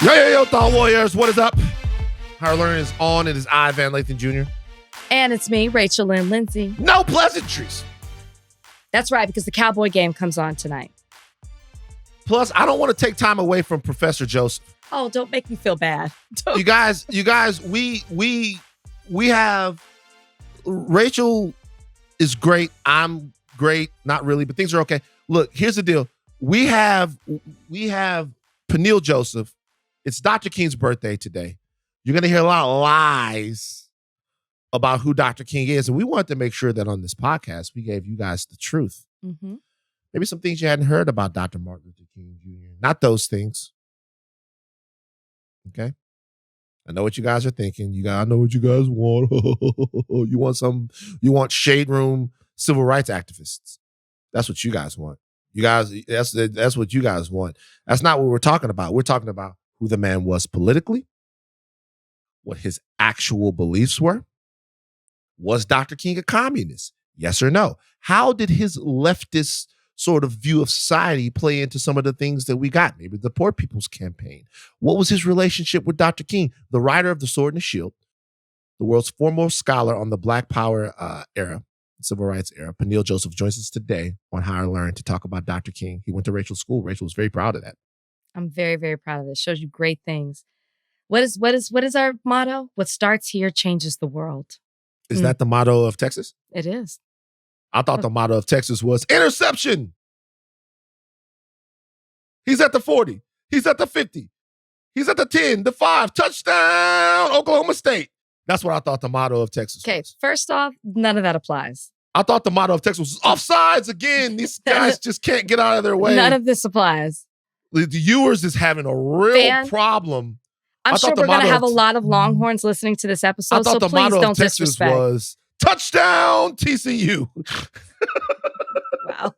Yo, Thought Warriors, what is up? Higher Learning is on. It is I, Van Lathan Jr. And it's me, Rachel and Lindsay. No pleasantries. That's right, because the Cowboy game comes on tonight. Plus, I don't want to take time away from Professor Joseph. Oh, don't make me feel bad. You guys, we have Rachel is great. I'm great. Not really, but things are okay. Look, here's the deal. We have Peniel Joseph. It's Dr. King's birthday today. You're going to hear a lot of lies about who Dr. King is. And we wanted to make sure that on this podcast, we gave you guys the truth. Mm-hmm. Maybe some things you hadn't heard about Dr. Martin Luther King Jr. Not those things. Okay? I know what you guys are thinking. I know what you guys want. You want shade room civil rights activists. That's what you guys want. You guys, that's what you guys want. That's not what we're talking about. We're talking about who the man was politically, what his actual beliefs were. Was Dr. King a communist? Yes or no? How did his leftist sort of view of society play into some of the things that we got? Maybe the Poor People's Campaign. What was his relationship with Dr. King, the writer of The Sword and the Shield, the world's foremost scholar on the Black Power era, Civil Rights era? Peniel Joseph joins us today on Higher Learn to talk about Dr. King. He went to Rachel's school. Rachel was very proud of that. I'm very, very proud of it. Shows you great things. What is our motto? What starts here changes the world. Is that the motto of Texas? It is. I thought the motto of Texas was interception. He's at the 40. He's at the 50. He's at the 10, the 5. Touchdown, Oklahoma State. That's what I thought the motto of Texas was. Okay, first off, none of that applies. I thought the motto of Texas was offsides again. These guys just can't get out of their way. None of this applies. The viewers is having a real problem. I'm sure we're going to have a lot of Longhorns listening to this episode, so please don't disrespect. I thought the motto of Texas was touchdown TCU. Wow.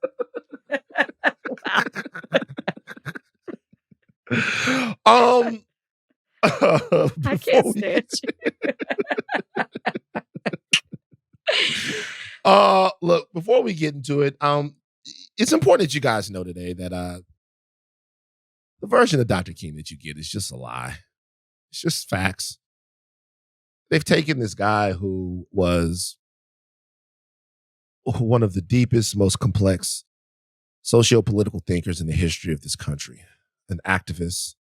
I can't stand you. Look, before we get into it, it's important that you guys know today that the version of Dr. King that you get is just a lie. It's just facts. They've taken this guy who was one of the deepest, most complex socio-political thinkers in the history of this country, an activist,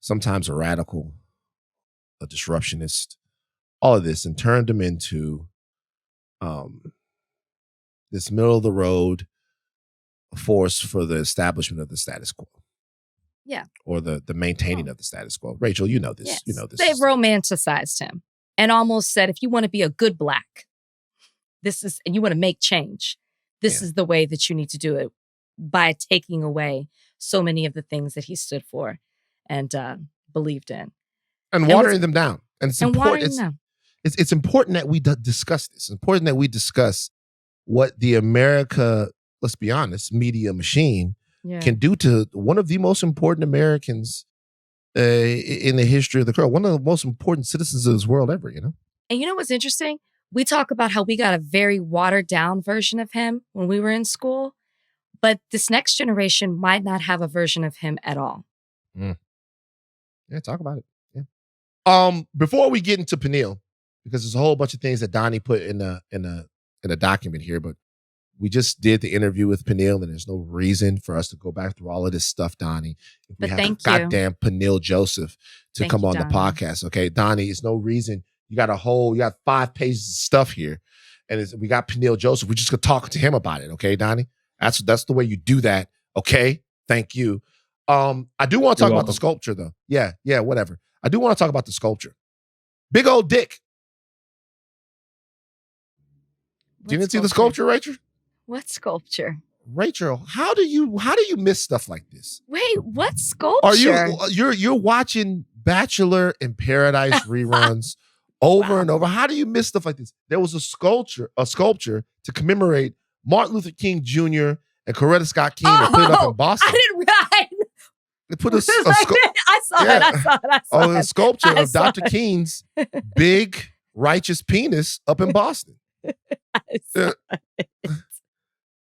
sometimes a radical, a disruptionist, all of this, and turned him into this middle-of-the-road force for the establishment of the status quo. Yeah. Or the maintaining of the status quo. Rachel, you know this. Yes. You know this. They've romanticized him and almost said, if you want to be a good Black, and you want to make change, this is the way that you need to do it, by taking away so many of the things that he stood for and believed in. And watering them down. And it's important. Them. It's important that we discuss this. It's important that we discuss what the America, let's be honest, media machine can do to one of the most important Americans in the history of the world, one of the most important citizens of this world ever, you know? And you know what's interesting? We talk about how we got a very watered down version of him when we were in school, but this next generation might not have a version of him at all. Yeah, talk about it. Yeah. Before we get into Peniel, because there's a whole bunch of things that Donnie put in a document here, but we just did the interview with Peniel, and there's no reason for us to go back through all of this stuff, Donnie. If we have goddamn Peniel Joseph to come on the podcast, okay? Donnie, it's no reason. You got 5 pages of stuff here, and we got Peniel Joseph. We're just gonna talk to him about it, okay, Donnie? That's the way you do that, okay? Thank you. I do want to talk about the sculpture, though. Yeah, whatever. I do want to talk about the sculpture. Big old dick. You didn't see the sculpture, Rachel? What sculpture? Rachel, how do you miss stuff like this? Wait, what sculpture? You're watching Bachelor in Paradise reruns over and over. How do you miss stuff like this? There was a sculpture to commemorate Martin Luther King Jr. and Coretta Scott King that put it up in Boston. I didn't realize. They put a sculpture of Dr. King's big righteous penis up in Boston.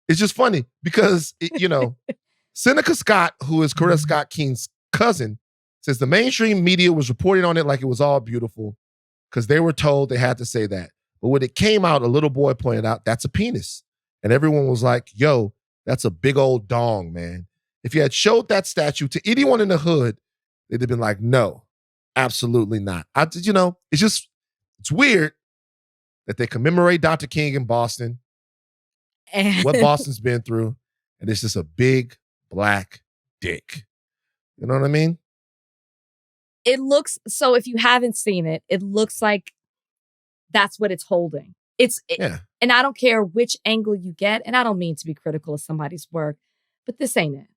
It's just funny because, Seneca Scott, who is Coretta Scott King's cousin, Says the mainstream media was reporting on it like it was all beautiful because they were told they had to say that. But when it came out, a little boy pointed out, that's a penis. And everyone was like, yo, that's a big old dong, man. If you had showed that statue to anyone in the hood, they'd have been like, no, absolutely not. It's weird that they commemorate Dr. King in Boston, what Boston's been through, and it's just a big black dick. You know what I mean? It looks, so if you haven't seen it, it looks like that's what it's holding. And I don't care which angle you get, and I don't mean to be critical of somebody's work, but this ain't it.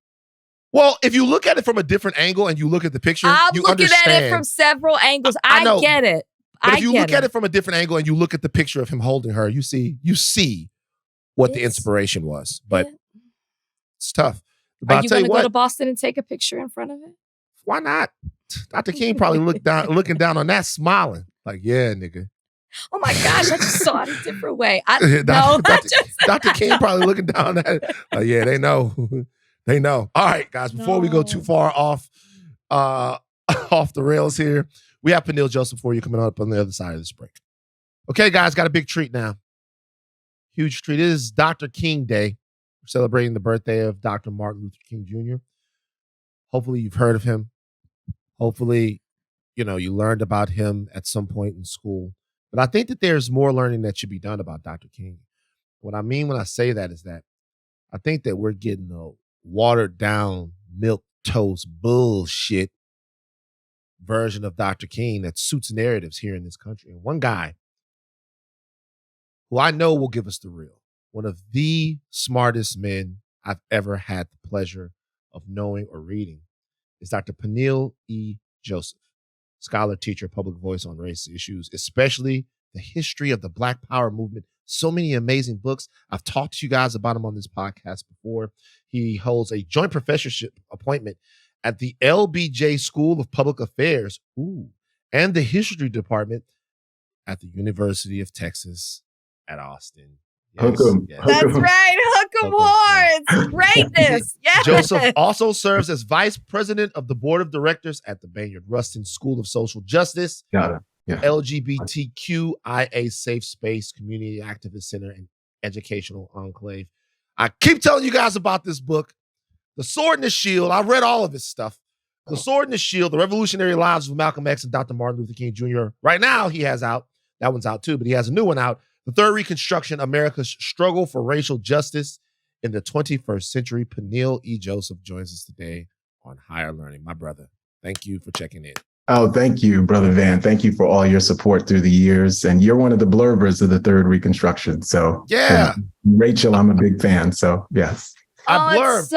Well, if you look at it from a different angle and you look at the picture, I'm looking at it from several angles. I get it. But if you look at it from a different angle and you look at the picture of him holding her, you see what the inspiration was. But it's tough. But Are you going to go to Boston and take a picture in front of it? Why not? Dr. King probably looking down on that, smiling. Like, yeah, nigga. Oh my gosh, I just saw it a different way. Dr. King probably looking down at it. Yeah, they know. They know. All right, guys, before we go too far off the rails here, we have Peniel Joseph for you coming up on the other side of this break. Okay, guys, got a big treat now. Huge treat. It is Dr. King Day. We're celebrating the birthday of Dr. Martin Luther King Jr. Hopefully you've heard of him. Hopefully, you learned about him at some point in school. But I think that there's more learning that should be done about Dr. King. What I mean when I say that is that I think that we're getting a watered down, milquetoast bullshit version of Dr. King that suits narratives here in this country. And one guy who I know will give us the real, one of the smartest men I've ever had the pleasure of knowing or reading, is Dr. Peniel E. Joseph, scholar, teacher, public voice on race issues, especially the history of the Black Power movement. So many amazing books. I've talked to you guys about him on this podcast before. He holds a joint professorship appointment at the LBJ School of Public Affairs, and the history department at the University of Texas at Austin. Yes. That's right. Hook 'em horns. Greatness. Yes. Joseph also serves as vice president of the board of directors at the Bayard Rustin School of Social Justice, LGBTQIA Safe Space Community Activist Center and Educational Enclave. I keep telling you guys about this book, The Sword and the Shield. I read all of his stuff. The Sword and the Shield, The Revolutionary Lives of Malcolm X and Dr. Martin Luther King Jr. Right now, he has out. That one's out too, but he has a new one out. The Third Reconstruction, America's Struggle for Racial Justice in the 21st Century. Peniel E. Joseph joins us today on Higher Learning. My brother, thank you for checking in. Oh, thank you, Brother Van. Thank you for all your support through the years. And you're one of the blurbers of the Third Reconstruction. So yeah, Rachel, I'm a big fan. So yes. It's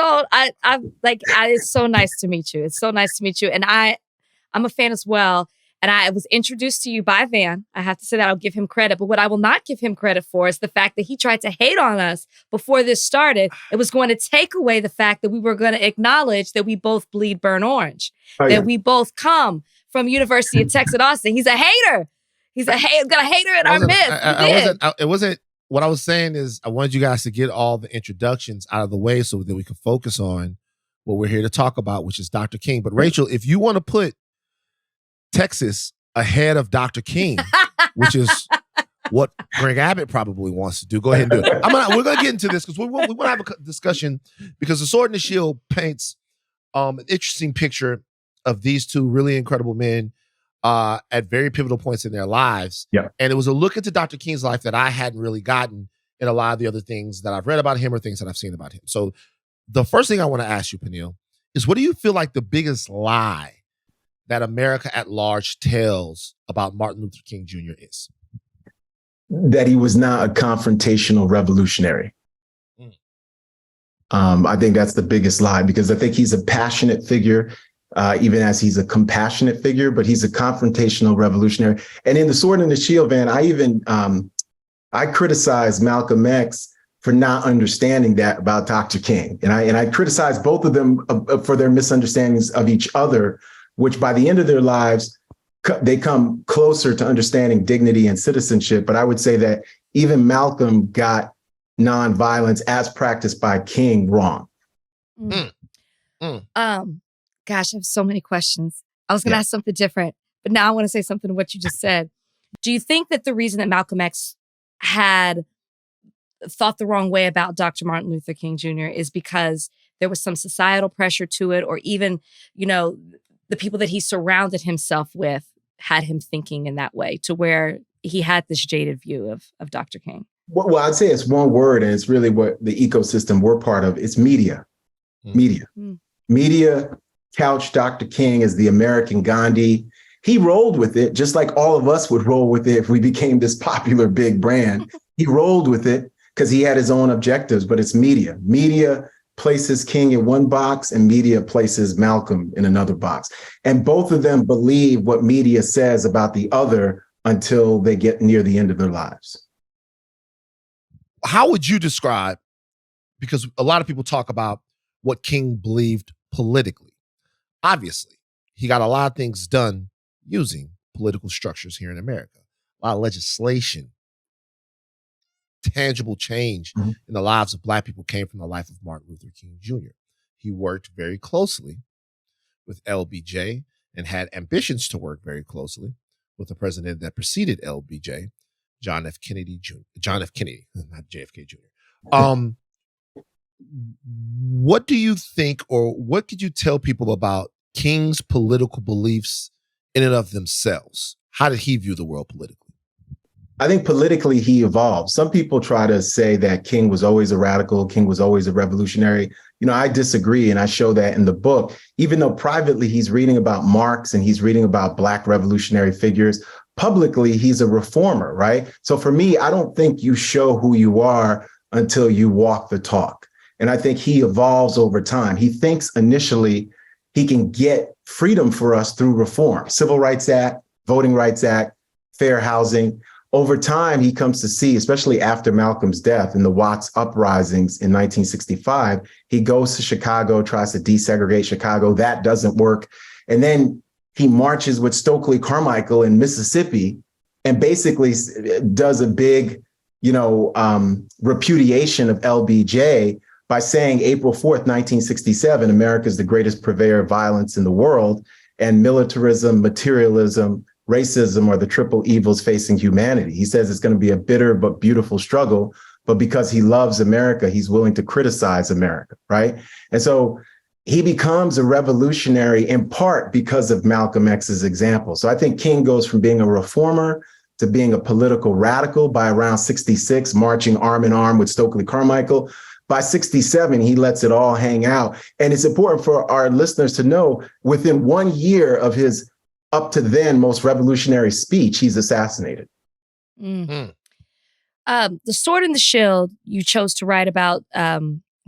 so nice to meet you. It's so nice to meet you. And I'm a fan as well. And I was introduced to you by Van. I have to say that I'll give him credit. But what I will not give him credit for is the fact that he tried to hate on us before this started. It was going to take away the fact that we were going to acknowledge that we both bleed burnt orange, that we both come from University of Texas at Austin. He's a hater. He's got a hater in our midst. It wasn't. What I was saying is I wanted you guys to get all the introductions out of the way so that we can focus on what we're here to talk about, which is Dr. King. But Rachel, if you want to put Texas ahead of Dr. King, which is what Greg Abbott probably wants to do, go ahead and do it. We're going to get into this because we want to have a discussion because The Sword and the Shield paints an interesting picture of these two really incredible men at very pivotal points in their lives. Yeah. And it was a look into Dr. King's life that I hadn't really gotten in a lot of the other things that I've read about him or things that I've seen about him. So the first thing I want to ask you, Peniel, is what do you feel like the biggest lie that America at large tells about Martin Luther King Jr. is? That he was not a confrontational revolutionary. I think that's the biggest lie because I think he's a passionate figure, even as he's a compassionate figure, but he's a confrontational revolutionary. And in The Sword and the Shield, Van, I criticize Malcolm X for not understanding that about Dr. King. And I criticize both of them for their misunderstandings of each other, which by the end of their lives, they come closer to understanding dignity and citizenship. But I would say that even Malcolm got nonviolence as practiced by King wrong. Gosh, I have so many questions. I was going to ask something different, but now I want to say something to what you just said. Do you think that the reason that Malcolm X had thought the wrong way about Dr. Martin Luther King Jr. is because there was some societal pressure to it, or even, the people that he surrounded himself with had him thinking in that way, to where he had this jaded view of Dr. King? Well, I'd say it's one word, and it's really what the ecosystem we're part of. It's media. Media couched Dr. King as the American Gandhi. He rolled with it, just like all of us would roll with it if we became this popular big brand. He rolled with it because he had his own objectives, but it's media. Media places King in one box and media places Malcolm in another box. And both of them believe what media says about the other until they get near the end of their lives. How would you describe, because a lot of people talk about what King believed politically. Obviously, he got a lot of things done using political structures here in America. A lot of legislation, tangible change in the lives of Black people came from the life of Martin Luther King Jr. He worked very closely with LBJ and had ambitions to work very closely with the president that preceded LBJ, John F. Kennedy, not JFK Jr. What do you think, or what could you tell people about King's political beliefs in and of themselves? How did he view the world politically? I think politically he evolved. Some people try to say that King was always a radical, King was always a revolutionary. I disagree, and I show that in the book. Even though privately he's reading about Marx and he's reading about Black revolutionary figures, publicly he's a reformer, right? So for me, I don't think you show who you are until you walk the talk. And I think he evolves over time. He thinks initially he can get freedom for us through reform, Civil Rights Act, Voting Rights Act, fair housing. Over time, he comes to see, especially after Malcolm's death and the Watts uprisings in 1965, he goes to Chicago, tries to desegregate Chicago. That doesn't work. And then he marches with Stokely Carmichael in Mississippi and basically does a big, repudiation of LBJ by saying April 4th, 1967, America is the greatest purveyor of violence in the world, and militarism, materialism, racism are the triple evils facing humanity. He says it's going to be a bitter but beautiful struggle, but because he loves America, he's willing to criticize America, right? And so he becomes a revolutionary in part because of Malcolm X's example. So I think King goes from being a reformer to being a political radical by around 66, marching arm in arm with Stokely Carmichael. By 67, he lets it all hang out. And it's important for our listeners to know, within 1 year of his up to then most revolutionary speech, he's assassinated. The Sword and the Shield, you chose to write about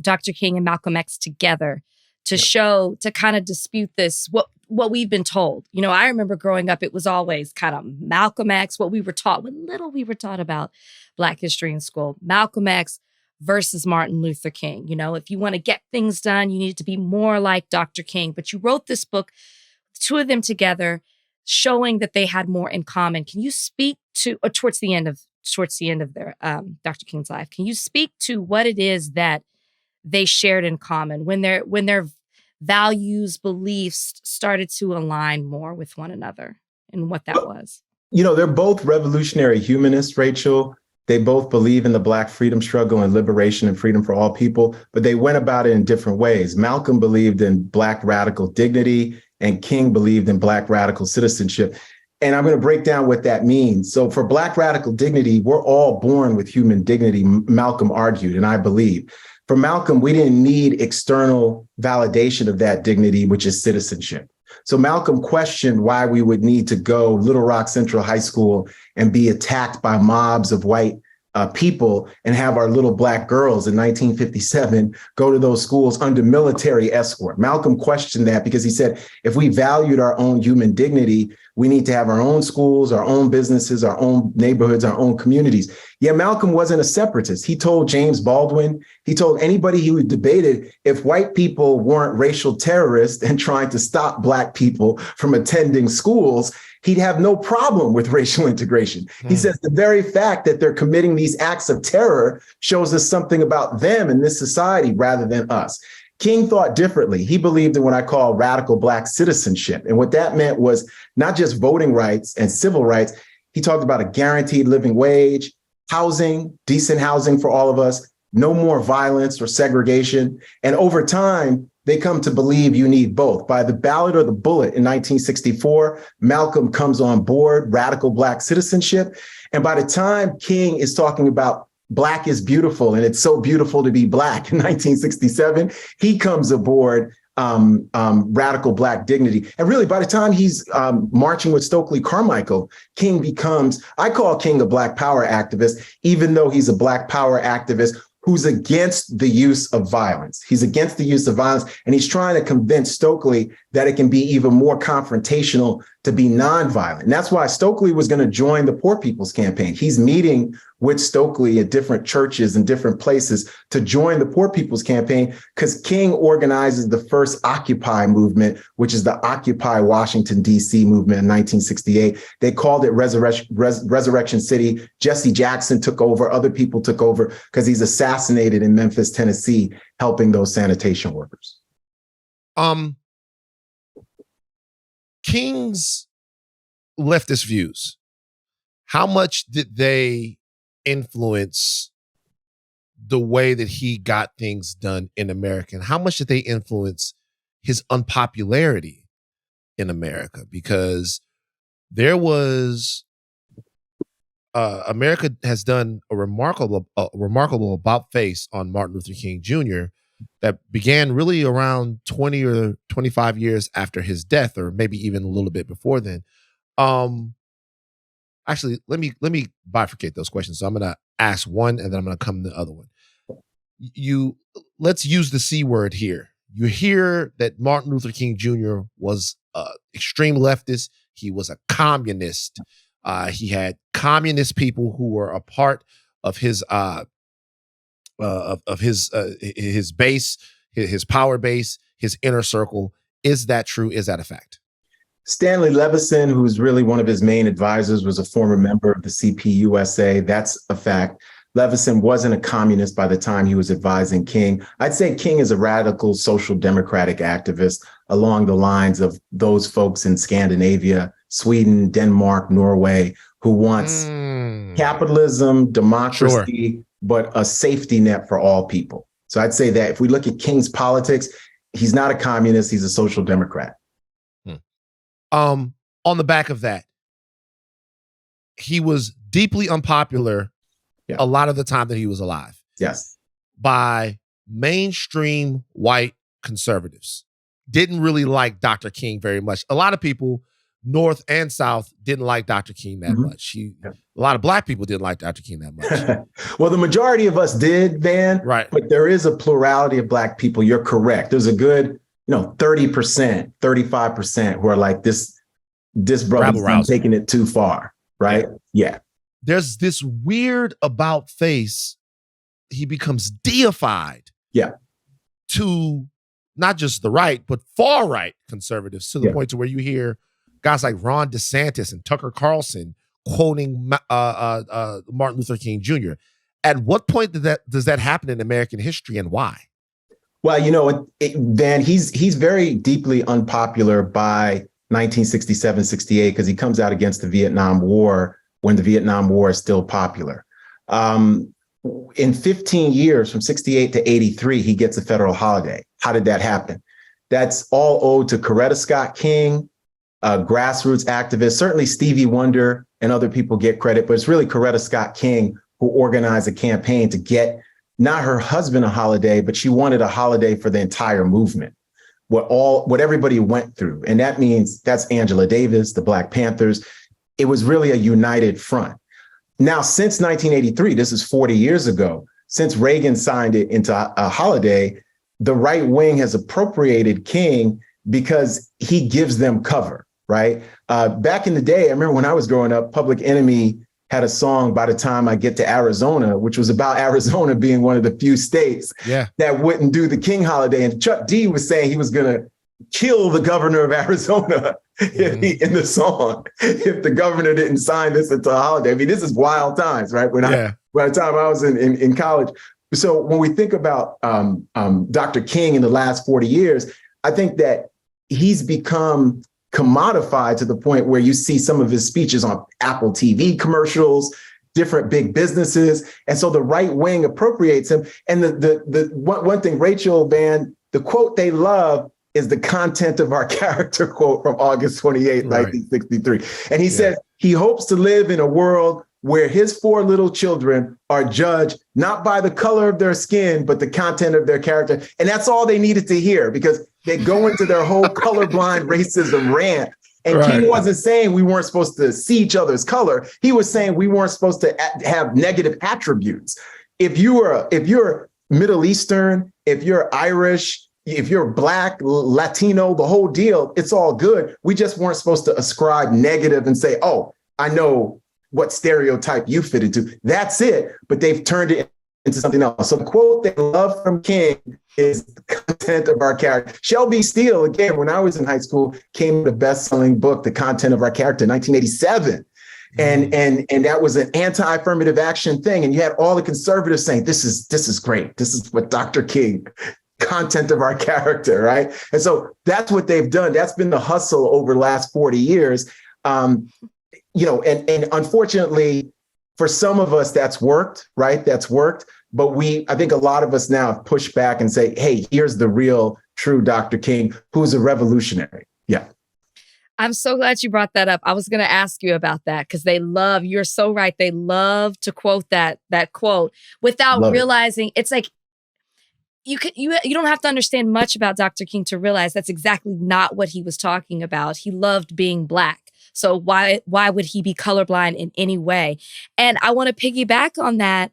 Dr. King and Malcolm X together to show, to kind of dispute this, what we've been told. I remember growing up, it was always kind of Malcolm X, what little we were taught about Black history in school. Malcolm X versus Martin Luther King. If you want to get things done, you need to be more like Dr. King. But you wrote this book, two of them together, showing that they had more in common. Can you speak to, or towards the end of their Dr. King's life, can you speak to what it is that they shared in common when their values, beliefs started to align more with one another, and what that was? They're both revolutionary humanists, Rachel. They both believe in the Black freedom struggle and liberation and freedom for all people, but they went about it in different ways. Malcolm believed in Black radical dignity, and King believed in Black radical citizenship. And I'm going to break down what that means. So for Black radical dignity, we're all born with human dignity, Malcolm argued, and I believe. For Malcolm, we didn't need external validation of that dignity, which is citizenship. So Malcolm questioned why we would need to go Little Rock Central High School and be attacked by mobs of white people and have our little Black girls in 1957 go to those schools under military escort. Malcolm questioned that because he said, if we valued our own human dignity, we need to have our own schools, our own businesses, our own neighborhoods, our own communities. Yeah, Malcolm wasn't a separatist. He told James Baldwin, he told anybody he debated, if white people weren't racial terrorists and trying to stop Black people from attending schools, he'd have no problem with racial integration. He says the very fact that they're committing these acts of terror shows us something about them in this society rather than us. King thought differently. He believed in what I call radical Black citizenship. And what that meant was not just voting rights and civil rights. He talked about a guaranteed living wage, housing, decent housing for all of us, no more violence or segregation. And over time, they come to believe you need both. By the ballot or the bullet in 1964, Malcolm comes on board, radical Black citizenship. And by the time King is talking about Black is beautiful and it's so beautiful to be Black in 1967, he comes aboard radical Black dignity. And really, by the time he's marching with Stokely Carmichael, King becomes, I call King a Black power activist, even though he's a Black power activist who's against the use of violence. He's against the use of violence, and he's trying to convince Stokely that it can be even more confrontational to be nonviolent. And that's why Stokely was going to join the Poor People's Campaign. He's meeting with Stokely at different churches and different places to join the Poor People's Campaign, because King organizes the first Occupy movement, which is the Occupy Washington, D.C. movement in 1968. They called it Resurrection City. Jesse Jackson took over. Other people took over because he's assassinated in Memphis, Tennessee, helping those sanitation workers. King's leftist views, how much did they influence the way that he got things done in America? And how much did they influence his unpopularity in America? Because there was, America has done a remarkable about face on Martin Luther King Jr. that began really around 20 or 25 years after his death, or maybe even a little bit before then. Actually, let me bifurcate those questions. So I'm going to ask one, and then I'm going to come to the other one. Let's use the C word here. You hear that Martin Luther King Jr. was extreme leftist. He was a communist. He had communist people who were a part of his his base, his power base, his inner circle. Is that true? Is that a fact? Stanley Levison, who's really one of his main advisors, was a former member of the CPUSA. That's a fact. Levison wasn't a communist by the time he was advising King. I'd say King is a radical social democratic activist along the lines of those folks in Scandinavia, Sweden, Denmark, Norway, who wants capitalism, democracy, sure, but a safety net for all people. So I'd say that if we look at King's politics, he's not a communist, he's a social democrat. On the back of that, he was deeply unpopular a lot of the time that he was alive. Yes. By mainstream white conservatives. Didn't really like Dr. King very much. A lot of people, North and South, didn't like Dr. King that much. A lot of Black people didn't like Dr. King that much. Well, the majority of us did, Van. Right. But there is a plurality of Black people. You're correct. There's a good, 30%, 35% who are like, this brother's taking it too far, right? Yeah. There's this weird about face. He becomes deified. Yeah. To not just the right, but far right conservatives, to the point to where you hear guys like Ron DeSantis and Tucker Carlson quoting Martin Luther King Jr. At what point does that happen in American history, and why? Well, Van, he's very deeply unpopular by 1967, 68, because he comes out against the Vietnam War when the Vietnam War is still popular. In 15 years, from 68 to 83, he gets a federal holiday. How did that happen? That's all owed to Coretta Scott King, a grassroots activist. Certainly Stevie Wonder and other people get credit, but it's really Coretta Scott King who organized a campaign to get not her husband a holiday, but she wanted a holiday for the entire movement. What everybody went through. And that means that's Angela Davis, the Black Panthers. It was really a united front. Now, since 1983, this is 40 years ago, since Reagan signed it into a holiday, the right wing has appropriated King because he gives them cover, right? Back in the day, I remember when I was growing up, Public Enemy had a song, By the Time I Get to Arizona, which was about Arizona being one of the few states that wouldn't do the King holiday. And Chuck D was saying he was going to kill the governor of Arizona in the song if the governor didn't sign this into a holiday. I mean, this is wild times, right? By the time I was in college. So when we think about Dr. King in the last 40 years, I think that he's become commodified to the point where you see some of his speeches on Apple TV commercials, different big businesses. And so the right wing appropriates him. And the one thing, Rachel, Van, the quote they love is the content of our character quote from August 28, 1963. And he says he hopes to live in a world where his 4 little children are judged not by the color of their skin, but the content of their character. And that's all they needed to hear, because they go into their whole colorblind racism rant. And King wasn't saying we weren't supposed to see each other's color. He was saying we weren't supposed to have negative attributes. If you're Middle Eastern, if you're Irish, if you're Black, Latino, the whole deal, it's all good. We just weren't supposed to ascribe negative and say, oh, I know what stereotype you fit into. That's it. But they've turned it into something else. So the quote they love from King is the content of our character. Shelby Steele, again, when I was in high school, came with a best-selling book, The Content of Our Character, 1987. And that was an anti-affirmative action thing. And you had all the conservatives saying, this is great. This is what Dr. King, content of our character, right? And so that's what they've done. That's been the hustle over the last 40 years. And unfortunately, for some of us, that's worked, right? That's worked. But I think a lot of us now have pushed back and say, hey, here's the real, true Dr. King, who's a revolutionary. Yeah. I'm so glad you brought that up. I was going to ask you about that because you're so right. They love to quote that quote without realizing it's like, you don't have to understand much about Dr. King to realize that's exactly not what he was talking about. He loved being Black. So why would he be colorblind in any way? And I want to piggyback on that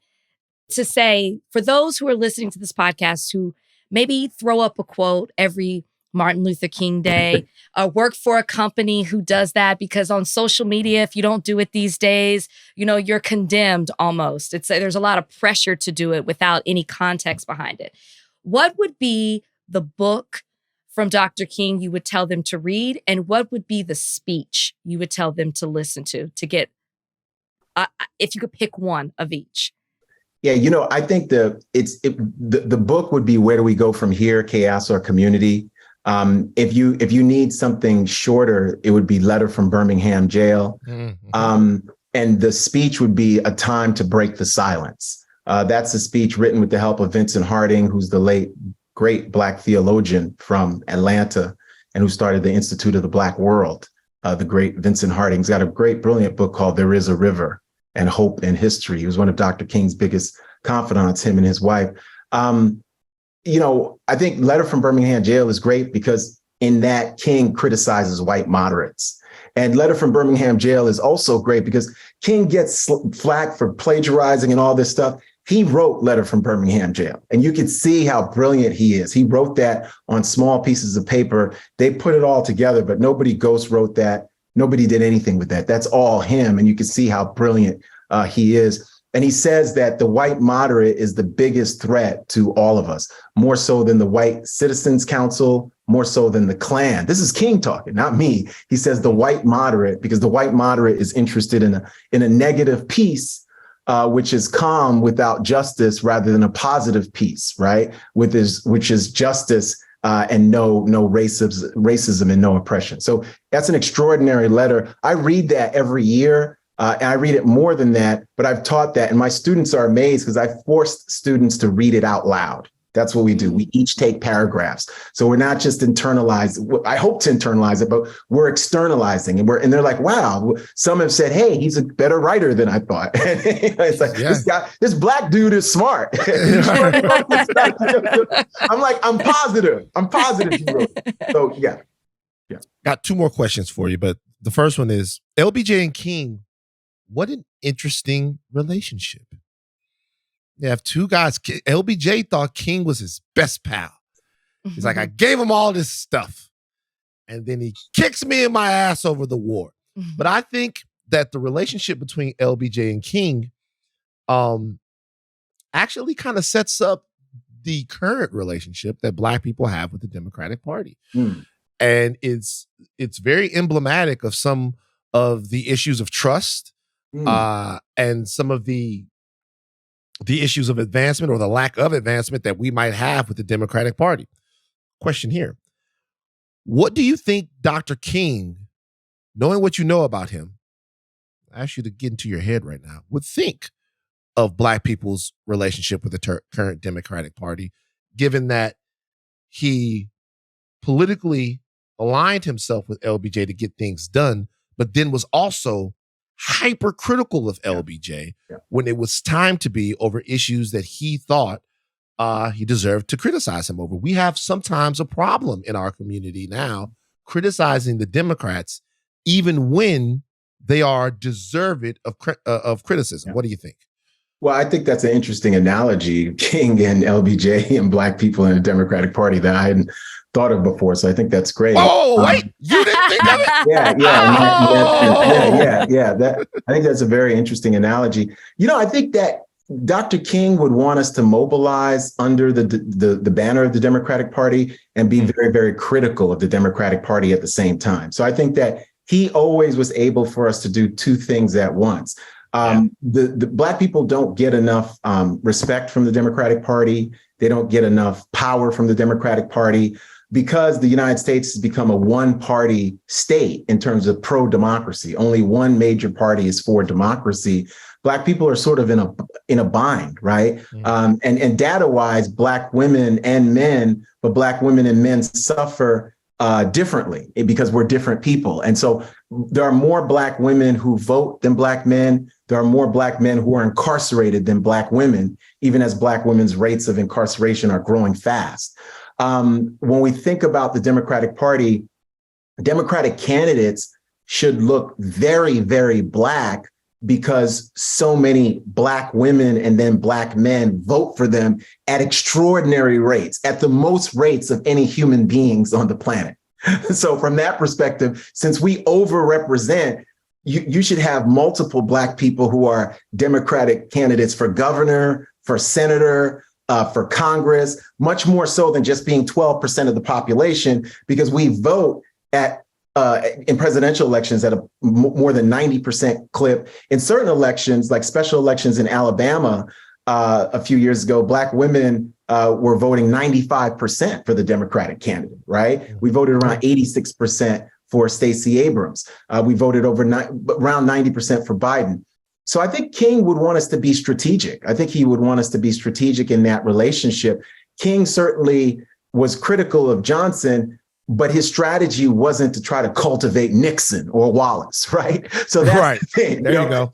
to say, for those who are listening to this podcast who maybe throw up a quote every Martin Luther King Day, work for a company who does that because on social media, if you don't do it these days, you're condemned almost. There's a lot of pressure to do it without any context behind it. What would be the book from Dr. King you would tell them to read, and what would be the speech you would tell them to listen to get, if you could pick one of each? Yeah, I think the book would be Where Do We Go From Here? Chaos or Community. If you need something shorter, it would be Letter from Birmingham Jail. Mm-hmm. And the speech would be A Time to Break the Silence. That's a speech written with the help of Vincent Harding, who's the late great Black theologian from Atlanta and who started the Institute of the Black World. The great Vincent Harding's got a great, brilliant book called There Is a River and Hope in History. He was one of Dr. King's biggest confidants, him and his wife. I think Letter from Birmingham Jail is great because in that King criticizes white moderates. And Letter from Birmingham Jail is also great because King gets flack for plagiarizing and all this stuff. He wrote Letter from Birmingham Jail, and you can see how brilliant he is. He wrote that on small pieces of paper. They put it all together, but nobody ghost wrote that. Nobody did anything with that. That's all him. And you can see how brilliant he is. And he says that the white moderate is the biggest threat to all of us, more so than the White Citizens Council, more so than the Klan. This is King talking, not me. He says the white moderate, because the white moderate is interested in a negative peace, which is calm without justice, rather than a positive peace, right? Which is justice and no racism and no oppression. So that's an extraordinary letter. I read that every year. And I read it more than that, but I've taught that. And my students are amazed because I forced students to read it out loud. That's what we do. We each take paragraphs. So we're not just internalized. I hope to internalize it, but we're externalizing. And they're like, wow, some have said, hey, he's a better writer than I thought. It's like, this Black dude is smart. I'm like, I'm positive he wrote it. So yeah. Got 2 more questions for you, but the first one is LBJ and King. What an interesting relationship. You have 2 guys. LBJ thought King was his best pal. He's like, I gave him all this stuff. And then he kicks me in my ass over the war. But I think that the relationship between LBJ and King actually kind of sets up the current relationship that Black people have with the Democratic Party. And it's very emblematic of some of the issues of trust and some of the the issues of advancement or the lack of advancement that we might have with the Democratic Party. Question here. What do you think Dr. King, knowing what you know about him, I ask you to get into your head right now, would think of Black people's relationship with the current Democratic Party, given that he politically aligned himself with LBJ to get things done, but then was also hypercritical of LBJ when it was time to be over issues that he thought he deserved to criticize him over. We have sometimes a problem in our community now criticizing the Democrats, even when they are deserved of criticism. What do you think? Well, I think that's an interesting analogy, King and LBJ and Black people in the Democratic Party, that I hadn't thought of before. So I think that's great. Oh, wait, you didn't think of it? Yeah. I think that's a very interesting analogy. I think that Dr. King would want us to mobilize under the banner of the Democratic Party and be very, very critical of the Democratic Party at the same time. So I think that he always was able for us to do two things at once. The Black people don't get enough respect from the Democratic Party. They don't get enough power from the Democratic Party because the United States has become a one-party state in terms of pro-democracy. Only one major party is for democracy. Black people are sort of in a bind, right? And data-wise, Black women and men, but Black women and men suffer differently because we're different people. And so there are more Black women who vote than Black men. There are more Black men who are incarcerated than Black women, even as Black women's rates of incarceration are growing fast. When we think about the Democratic Party, Democratic candidates should look very, very Black because so many Black women and then Black men vote for them at extraordinary rates, at the most rates of any human beings on the planet. So from that perspective, since we overrepresent, you should have multiple Black people who are Democratic candidates for governor, for senator, for Congress, much more so than just being 12% of the population, because we vote in presidential elections at a more than 90% clip. In certain elections, like special elections in Alabama a few years ago, Black women were voting 95% for the Democratic candidate, right? We voted around 86% for Stacey Abrams. We voted around 90% for Biden. So I think King would want us to be strategic. I think he would want us to be strategic in that relationship. King certainly was critical of Johnson, but his strategy wasn't to try to cultivate Nixon or Wallace, right? So that's the thing. There you go.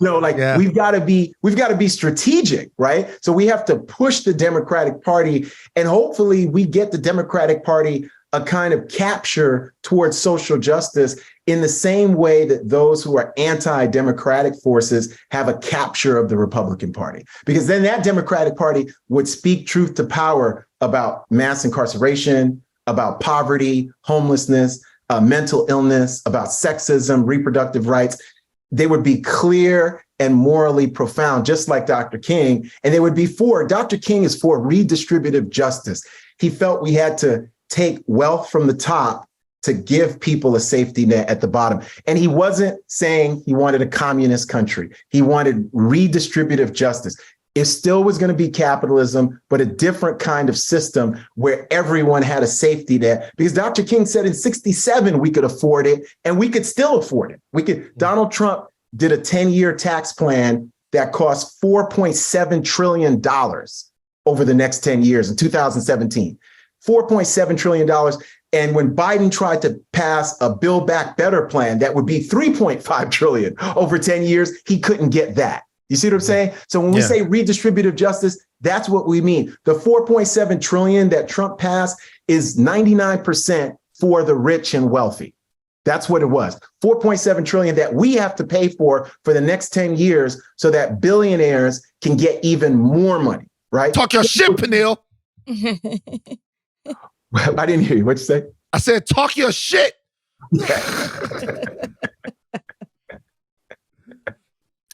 We've got to be strategic, right? So we have to push the Democratic Party, and hopefully we get the Democratic Party a kind of capture towards social justice in the same way that those who are anti-democratic forces have a capture of the Republican Party. Because then that Democratic Party would speak truth to power about mass incarceration, about poverty, homelessness, mental illness, about sexism, reproductive rights. They would be clear and morally profound, just like Dr. King. And they would be Dr. King is for redistributive justice. He felt we had to take wealth from the top to give people a safety net at the bottom. And he wasn't saying he wanted a communist country. He wanted redistributive justice. It still was going to be capitalism, but a different kind of system where everyone had a safety net. Because Dr. King said in 1967 we could afford it, and we could still afford it. Donald Trump did a 10-year tax plan that cost $4.7 trillion over the next 10 years in 2017. $4.7 trillion. And when Biden tried to pass a Build Back Better plan that would be $3.5 trillion over 10 years, he couldn't get that. You see what I'm saying? So when we say redistributive justice, that's what we mean. The $4.7 trillion that Trump passed is 99% for the rich and wealthy. That's what it was. $4.7 trillion that we have to pay for the next 10 years so that billionaires can get even more money, right? Talk your shit, Peniel. I didn't hear you. What'd you say? I said, talk your shit.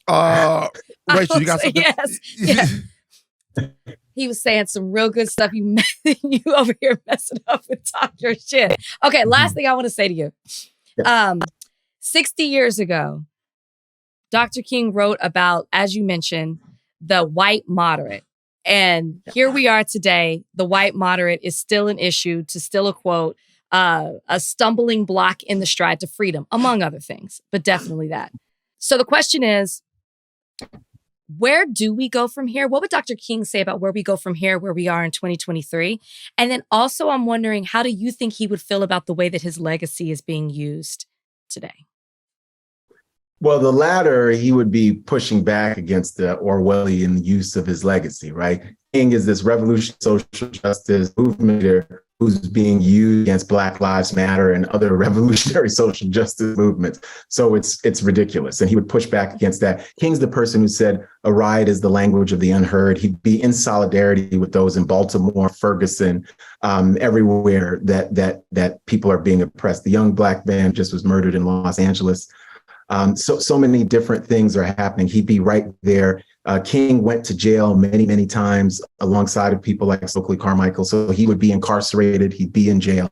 Rachel, you got something? Yes. He was saying some real good stuff. You over here messing up with talk your shit. Okay, last thing I want to say to you. 60 years ago, Dr. King wrote about, as you mentioned, the white moderate. And here we are today. The white moderate is still an issue, to still a quote, a stumbling block in the stride to freedom, among other things, but definitely that. So the question is, where do we go from here? What would Dr. King say about where we go from here, where we are in 2023? And then also I'm wondering, how do you think he would feel about the way that his legacy is being used today? Well, the latter, he would be pushing back against the Orwellian use of his legacy, right? King is this revolutionary social justice movement leader who's being used against Black Lives Matter and other revolutionary social justice movements. So it's ridiculous. And he would push back against that. King's the person who said a riot is the language of the unheard. He'd be in solidarity with those in Baltimore, Ferguson, everywhere that people are being oppressed. The young Black man just was murdered in Los Angeles. So many different things are happening. He'd be right there. King went to jail many, many times alongside of people like Stokely Carmichael. So he would be incarcerated. He'd be in jail.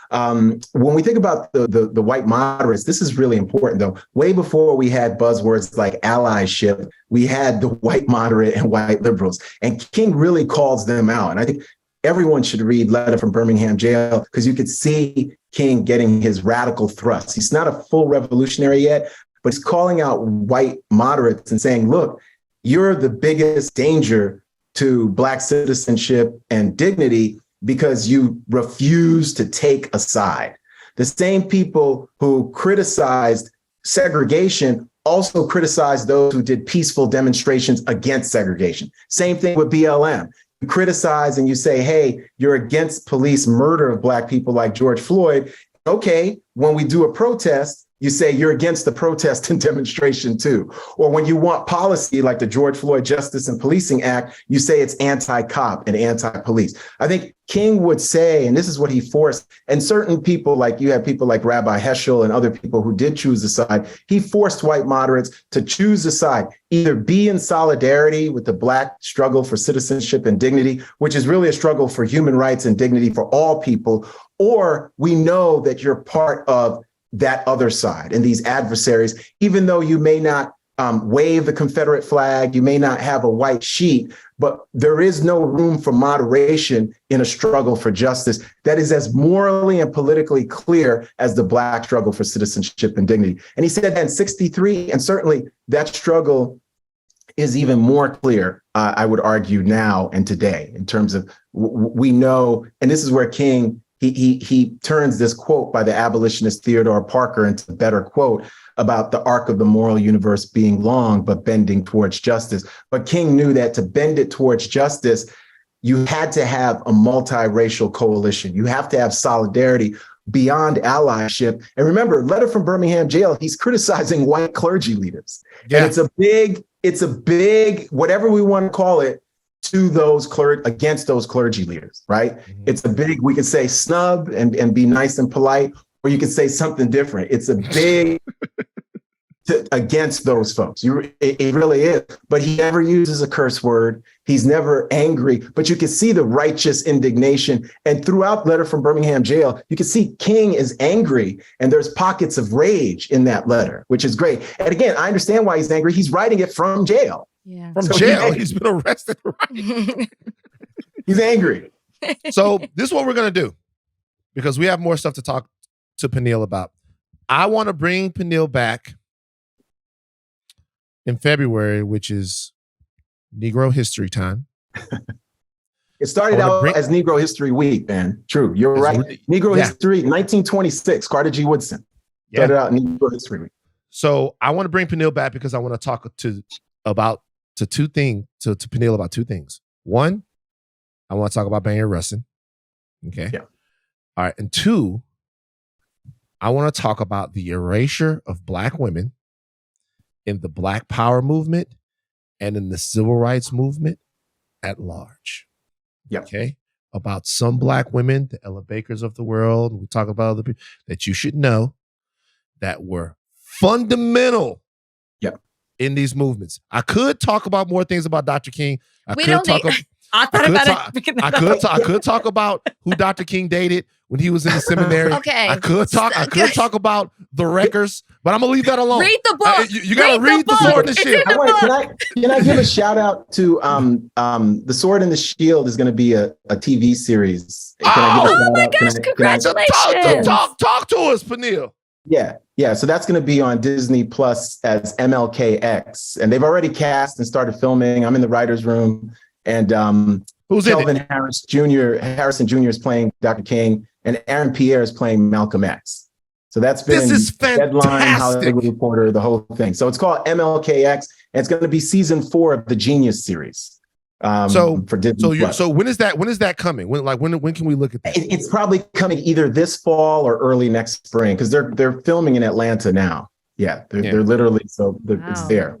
When we think about the white moderates, this is really important, though. Way before we had buzzwords like allyship, we had the white moderate and white liberals. And King really calls them out. And I think everyone should read Letter from Birmingham Jail, because you could see King getting his radical thrust. He's not a full revolutionary yet, but he's calling out white moderates and saying, look, you're the biggest danger to Black citizenship and dignity because you refuse to take a side. The same people who criticized segregation also criticized those who did peaceful demonstrations against segregation. Same thing with BLM. You criticize and you say, hey, you're against police murder of Black people like George Floyd. Okay, when we do a protest, you say you're against the protest and demonstration too. Or when you want policy like the George Floyd Justice and Policing Act, you say it's anti-cop and anti-police. I think King would say, and this is what he forced, and certain people, like you have people like Rabbi Heschel and other people who did choose a side, he forced white moderates to choose a side, either be in solidarity with the Black struggle for citizenship and dignity, which is really a struggle for human rights and dignity for all people, or we know that you're part of that other side and these adversaries, even though you may not wave the Confederate flag, you may not have a white sheet, but there is no room for moderation in a struggle for justice that is as morally and politically clear as the Black struggle for citizenship and dignity. And he said that in 1963, and certainly that struggle is even more clear, I would argue, now and today, in terms of we know, and this is where King, he turns this quote by the abolitionist Theodore Parker into a better quote about the arc of the moral universe being long, but bending towards justice. But King knew that to bend it towards justice, you had to have a multiracial coalition. You have to have solidarity beyond allyship. And remember, Letter from Birmingham Jail, he's criticizing white clergy leaders. Yeah. And it's a big, whatever we want to call it, to those against those clergy leaders, right? Mm-hmm. It's a big, we could say snub and be nice and polite, or you could say something different. It's a big against those folks. It really is. But he never uses a curse word. He's never angry, but you can see the righteous indignation. And throughout Letter from Birmingham Jail, you can see King is angry, and there's pockets of rage in that letter, which is great. And again, I understand why he's angry. He's writing it from jail. Yeah. From jail. He's been arrested. Right? He's angry. So this is what we're going to do, because we have more stuff to talk to Peniel about. I want to bring Peniel back in February, which is Negro History Time. It started out as Negro History Week, man. True. You're right. Negro History, 1926, Carter G. Woodson. Started out Negro History Week. So I want to bring Peniel back because I want to talk to Peniel about two things. One, I want to talk about Bayard Rustin. Okay. Yeah. All right. And two, I want to talk about the erasure of Black women in the Black Power movement and in the civil rights movement at large. Yeah. Okay. About some Black women, the Ella Bakers of the world. We talk about other people that you should know that were fundamental in these movements. I could talk about more things about Dr. King. I could talk about who Dr. King dated when he was in the seminary. Okay. I could talk about the wreckers, But I'm gonna leave that alone. Read the book. You gotta read the Sword and the Shield. Can I give a shout out to the Sword and the Shield is going to be a TV series. Oh my gosh! Congratulations! Talk to us, Peniel. Yeah. So that's going to be on Disney Plus as MLKX, and they've already cast and started filming. I'm in the writers' room, and who's Kelvin in it? Harrison Jr. is playing Dr. King, and Aaron Pierre is playing Malcolm X. So that's been this is Deadline, Hollywood Reporter, the whole thing. So it's called MLKX, and it's going to be season 4 of the Genius series. For Disney Plus. So when is that coming? When can we look at that? It's probably coming either this fall or early next spring, because they're filming in Atlanta now. They're literally it's there.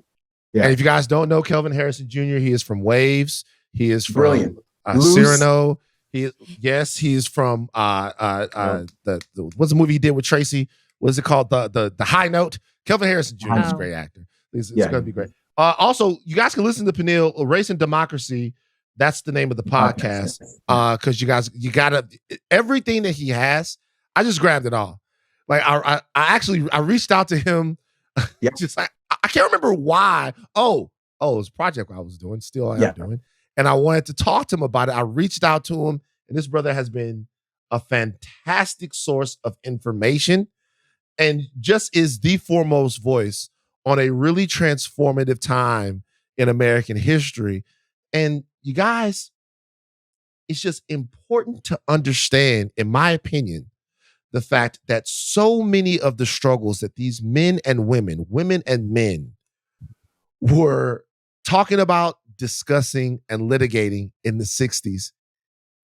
Yeah. And if you guys don't know Kelvin Harrison Jr., he is from Waves. He is from Brilliant. Cyrano. He is from what's the movie he did with Tracy? What is it called? The High Note. Kelvin Harrison Jr. is a great actor. It's going to be great. Also, you guys can listen to Peniel, Race and Democracy. That's the name of the podcast. Because you gotta everything that he has. I just grabbed it all. Like I reached out to him. Just I can't remember why. Oh, it's a project I was doing. Still I am doing. And I wanted to talk to him about it. I reached out to him, and this brother has been a fantastic source of information and just is the foremost voice on a really transformative time in American history. And you guys, it's just important to understand, in my opinion, the fact that so many of the struggles that these men and women and men were talking about, discussing, and litigating in the 60s,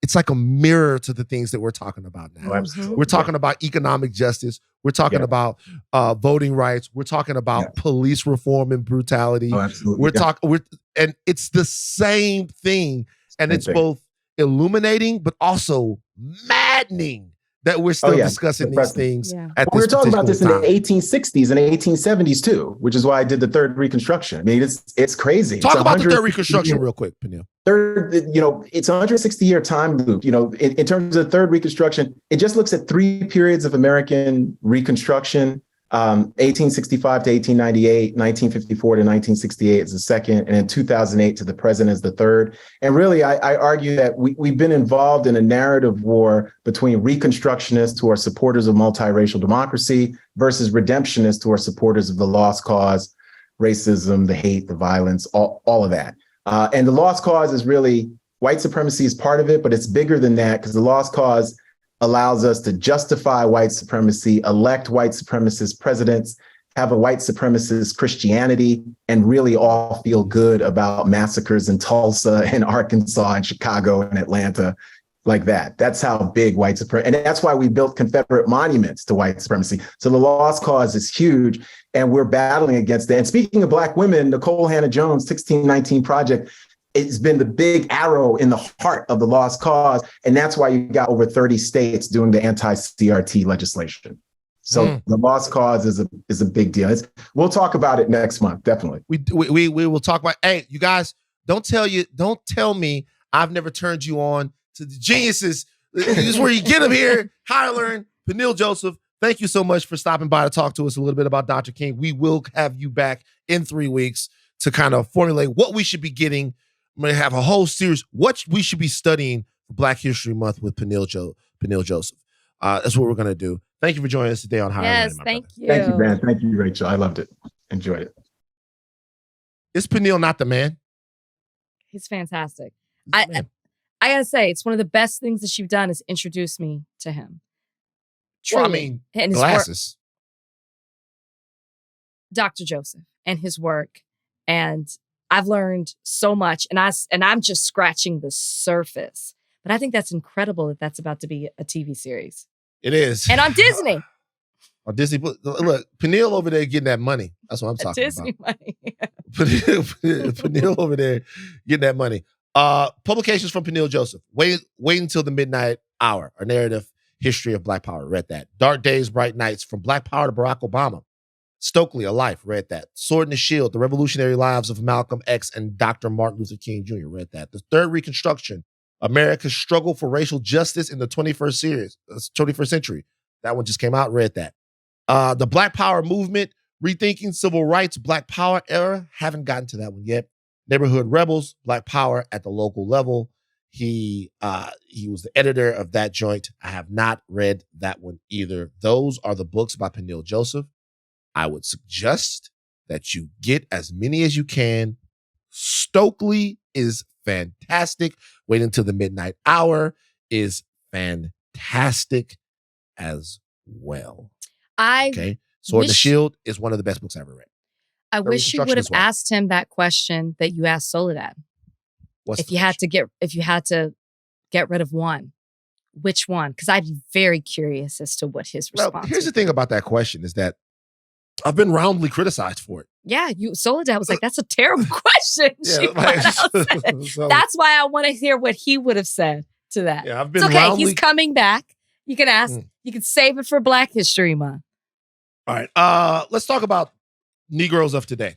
it's like a mirror to the things that we're talking about now. Absolutely. We're talking about economic justice. We're talking about voting rights. We're talking about police reform and brutality. Absolutely. And it's the same thing. And it's both illuminating, but also maddening that we're still discussing these things. Yeah. We were talking about this in the 1860s and 1870s too, which is why I did the third Reconstruction. I mean, it's crazy. Talk about the third Reconstruction real quick, Peniel. It's a 160-year time loop. In terms of the third Reconstruction, it just looks at 3 periods of American Reconstruction. 1865 to 1898, 1954 to 1968 is the second, and then 2008 to the present is the third. And really, I argue that we've been involved in a narrative war between Reconstructionists who are supporters of multiracial democracy versus redemptionists who are supporters of the lost cause, racism, the hate, the violence, all of that. And the lost cause is really, white supremacy is part of it, but it's bigger than that, because the lost cause allows us to justify white supremacy, elect white supremacist presidents, have a white supremacist Christianity, and really all feel good about massacres in Tulsa and Arkansas and Chicago and Atlanta like that. That's how big white supremacy, and that's why we built Confederate monuments to white supremacy. So the lost cause is huge, and we're battling against that. And speaking of Black women, Nicole Hannah-Jones' 1619 Project, it's been the big arrow in the heart of the lost cause. And that's why you got over 30 states doing the anti-CRT legislation. So the lost cause is a big deal. We'll talk about it next month, definitely. We will talk about, hey, you guys, don't tell me I've never turned you on to the geniuses. This is where you get them here. Higher Learn, Peniel Joseph. Thank you so much for stopping by to talk to us a little bit about Dr. King. We will have you back in 3 weeks to kind of formulate what we should be getting. I'm going to have a whole series, what we should be studying for Black History Month with Peniel Joseph. That's what we're going to do. Thank you for joining us today on Higher Learning. Yes, thank you. Thank you, man. Thank you, Rachel. I loved it. Enjoyed it. Is Peniel not the man? He's fantastic. I got to say, it's one of the best things that you've done is introduce me to him. Truly. Well, I mean, and glasses. Dr. Joseph and his work. And I've learned so much, and I'm just scratching the surface. But I think that's incredible that that's about to be a TV series. It is. And on Disney. On Disney. Look, Peniel over there getting that money. That's what I'm talking Disney about. money. Peniel over there getting that money. Publications from Peniel Joseph. Wait until the midnight hour. A narrative history of Black Power. Read that. Dark Days, Bright Nights. From Black Power to Barack Obama. Stokely, A Life, read that. Sword and the Shield, The Revolutionary Lives of Malcolm X and Dr. Martin Luther King Jr., read that. The Third Reconstruction, America's Struggle for Racial Justice in the 21st Century. That one just came out, read that. The Black Power movement, rethinking civil rights, Black Power era. Haven't gotten to that one yet. Neighborhood Rebels, Black Power at the local level. He was the editor of that joint. I have not read that one either. Those are the books by Peniel Joseph. I would suggest that you get as many as you can. Stokely is fantastic. Wait Until the Midnight Hour is fantastic as well. Okay. Sword and the Shield is one of the best books I ever read. I wish you would have asked him that question that you asked Soledad. If you had to get rid of one, which one? Because I'd be very curious as to what his response. Well, here's the thing about that question is that I've been roundly criticized for it. Yeah, Soledad was like, "That's a terrible question." Yeah, so, that's why I want to hear what he would have said to that. Yeah, I've been it's okay. He's coming back. You can ask. You can save it for Black History Month. All right. Let's talk about Negroes of today.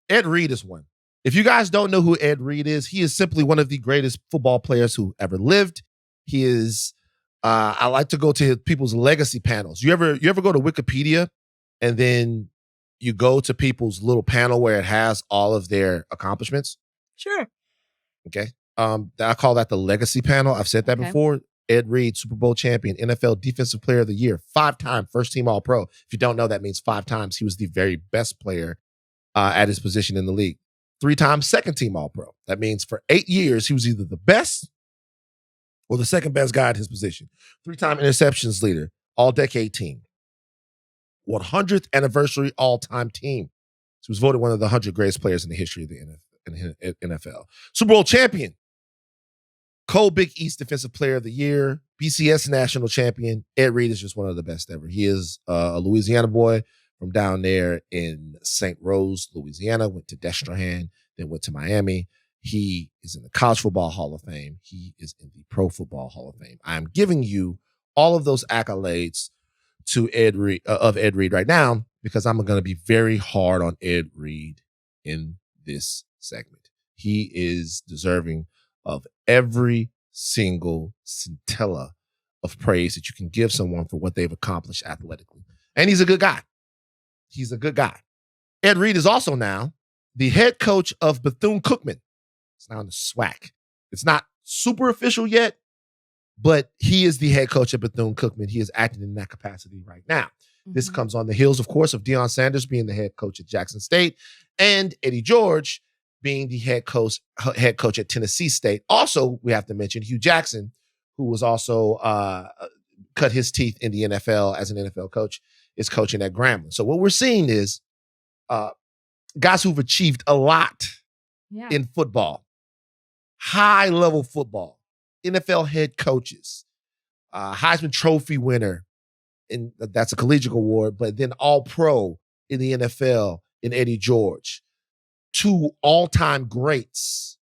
Ed Reed is one. If you guys don't know who Ed Reed is, he is simply one of the greatest football players who ever lived. He is. I like to go to people's legacy panels. You ever go to Wikipedia and then you go to people's little panel where it has all of their accomplishments? Sure. Okay. I call that the legacy panel. I've said that before. Ed Reed, Super Bowl champion, NFL Defensive Player of the Year, 5-time first-team All-Pro. If you don't know, that means 5 times he was the very best player at his position in the league. 3-time second-team All-Pro. That means for 8 years, he was either the best or the second best guy at his position. 3-time interceptions leader, all-decade team. 100th anniversary all-time team. He was voted one of the 100 greatest players in the history of the NFL. Super Bowl champion. Big East Defensive Player of the Year, BCS National Champion. Ed Reed is just one of the best ever. He is a Louisiana boy from down there in St. Rose, Louisiana, went to Destrehan, then went to Miami. He is in the College Football Hall of Fame. He is in the Pro Football Hall of Fame. I'm giving you all of those accolades to Ed Reed right now because I'm going to be very hard on Ed Reed in this segment. He is deserving of every single scintilla of praise that you can give someone for what they've accomplished athletically. And he's a good guy. He's a good guy. Ed Reed is also now the head coach of Bethune-Cookman. It's now in the SWAC. It's not super official yet, but he is the head coach at Bethune-Cookman. He is acting in that capacity right now. Mm-hmm. This comes on the heels, of course, of Deion Sanders being the head coach at Jackson State and Eddie George being the head coach at Tennessee State. Also, we have to mention Hugh Jackson, who was also cut his teeth in the NFL as an NFL coach, is coaching at Grambling. So what we're seeing is guys who've achieved a lot in football, high-level football, NFL head coaches, Heisman Trophy winner, and that's a collegiate award, but then All-Pro in the NFL in Eddie George. 2 all-time greats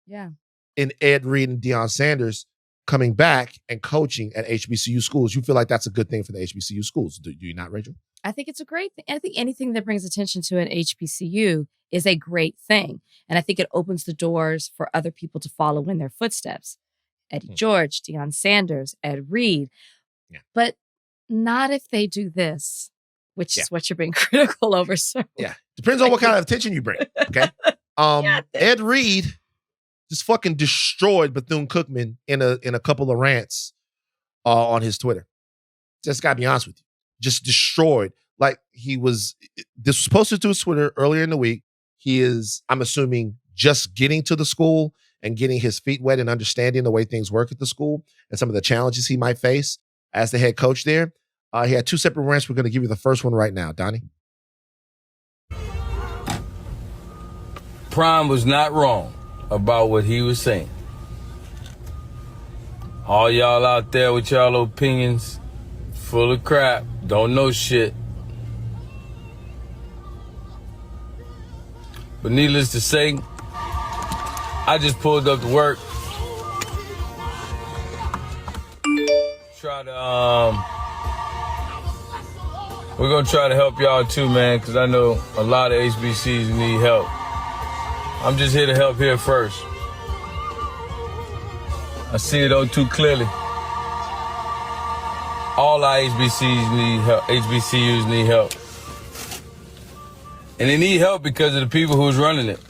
in Ed Reed and Deion Sanders coming back and coaching at HBCU schools. You feel like that's a good thing for the HBCU schools. Do you not, Rachel? I think it's a great thing. I think anything that brings attention to an HBCU is a great thing. And I think it opens the doors for other people to follow in their footsteps. Eddie George, Deion Sanders, Ed Reed. Yeah. But not if they do this, which is what you're being critical over. So yeah, depends on what kind of attention you bring. Okay. Ed Reed just fucking destroyed Bethune-Cookman in a couple of rants on his Twitter. Just gotta be honest with you. Just destroyed. Like this was posted to his Twitter earlier in the week. He is, I'm assuming, just getting to the school and getting his feet wet and understanding the way things work at the school and some of the challenges he might face as the head coach there. He had 2 separate rants. We're going to give you the first one right now. Donnie? Prime was not wrong about what he was saying. All y'all out there with y'all opinions, full of crap, don't know shit. But needless to say, I just pulled up to work. We're gonna try to help y'all too, man, because I know a lot of HBCs need help. I'm just here to help here first. I see it all too clearly. All our HBCUs need help. And they need help because of the people who's running it.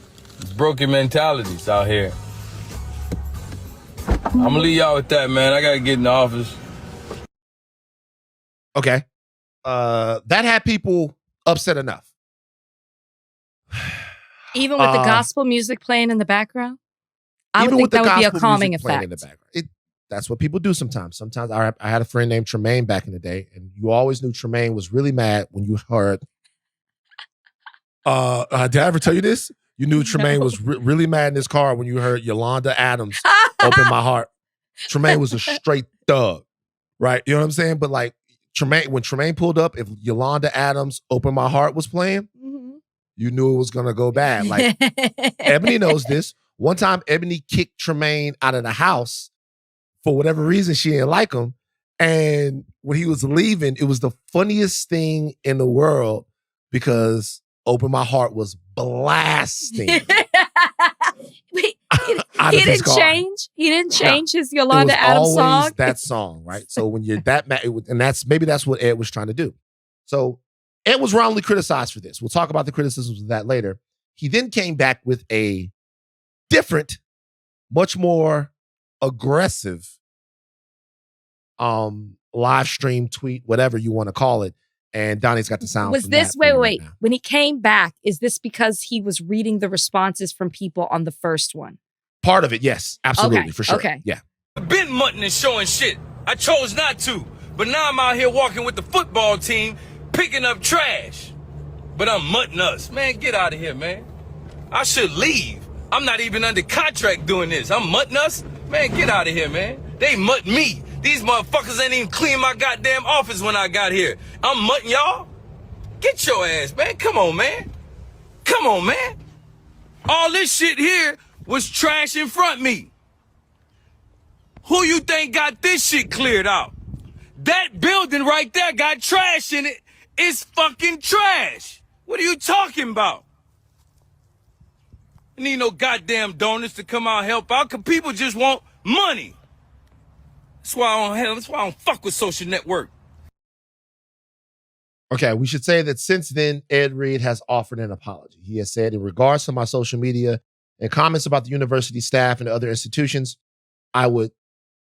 It's broken mentalities out here. I'm gonna leave y'all with that, man. I gotta get in the office. Okay. That had people upset enough. Even with the gospel music playing in the background? I would think that would be a calming effect. That's what people do sometimes. Sometimes I had a friend named Tremaine back in the day, and you always knew Tremaine was really mad when you heard. Did I ever tell you this? You knew Tremaine was really mad in his car when you heard Yolanda Adams open my heart. Tremaine was a straight thug, right? You know what I'm saying? But like when Tremaine pulled up, if Yolanda Adams Open My Heart was playing, you knew it was gonna go bad. Like Ebony knows this. One time, Ebony kicked Tremaine out of the house for whatever reason. She didn't like him, and when he was leaving, it was the funniest thing in the world because Open My Heart was blasting. Wait, he didn't change. He didn't change his Yolanda Adams song. Always that song, right? So when you're that mad, and that's what Ed was trying to do. So Ed was wrongly criticized for this. We'll talk about the criticisms of that later. He then came back with a different, much more aggressive live stream tweet, whatever you want to call it. And Donnie's got the sound. Was this, wait. When he came back, is this because he was reading the responses from people on the first one? Part of it, yes. Absolutely, okay. for sure. Okay. Yeah. I've been mutting and showing shit. I chose not to. But now I'm out here walking with the football team, picking up trash. But I'm mutting us. Man, get out of here, man. I should leave. I'm not even under contract doing this. I'm mutting us? Man, get out of here, man. They mutt me. These motherfuckers ain't even clean my goddamn office when I got here. I'm mutting y'all? Get your ass, man. Come on, man. Come on, man. All this shit here was trash in front of me. Who you think got this shit cleared out? That building right there got trash in it. It's fucking trash. What are you talking about? I need no goddamn donors to come out and help out because people just want money. That's why I don't fuck with social network. Okay, we should say that since then, Ed Reed has offered an apology. He has said, in regards to my social media and comments about the university staff and other institutions, I would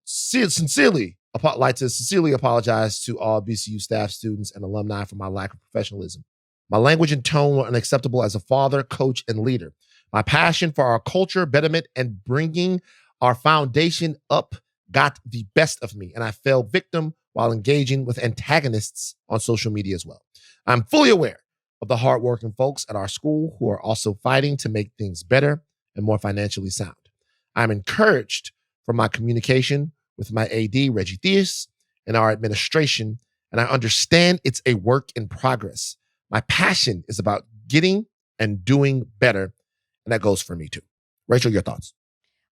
sincerely apologize to all BCU staff, students, and alumni for my lack of professionalism. My language and tone were unacceptable as a father, coach, and leader. My passion for our culture, betterment, and bringing our foundation up got the best of me, and I fell victim while engaging with antagonists on social media as well. I'm fully aware of the hardworking folks at our school who are also fighting to make things better and more financially sound. I'm encouraged from my communication with my AD, Reggie Theus, and our administration, and I understand it's a work in progress. My passion is about getting and doing better, and that goes for me too. Rachel, your thoughts?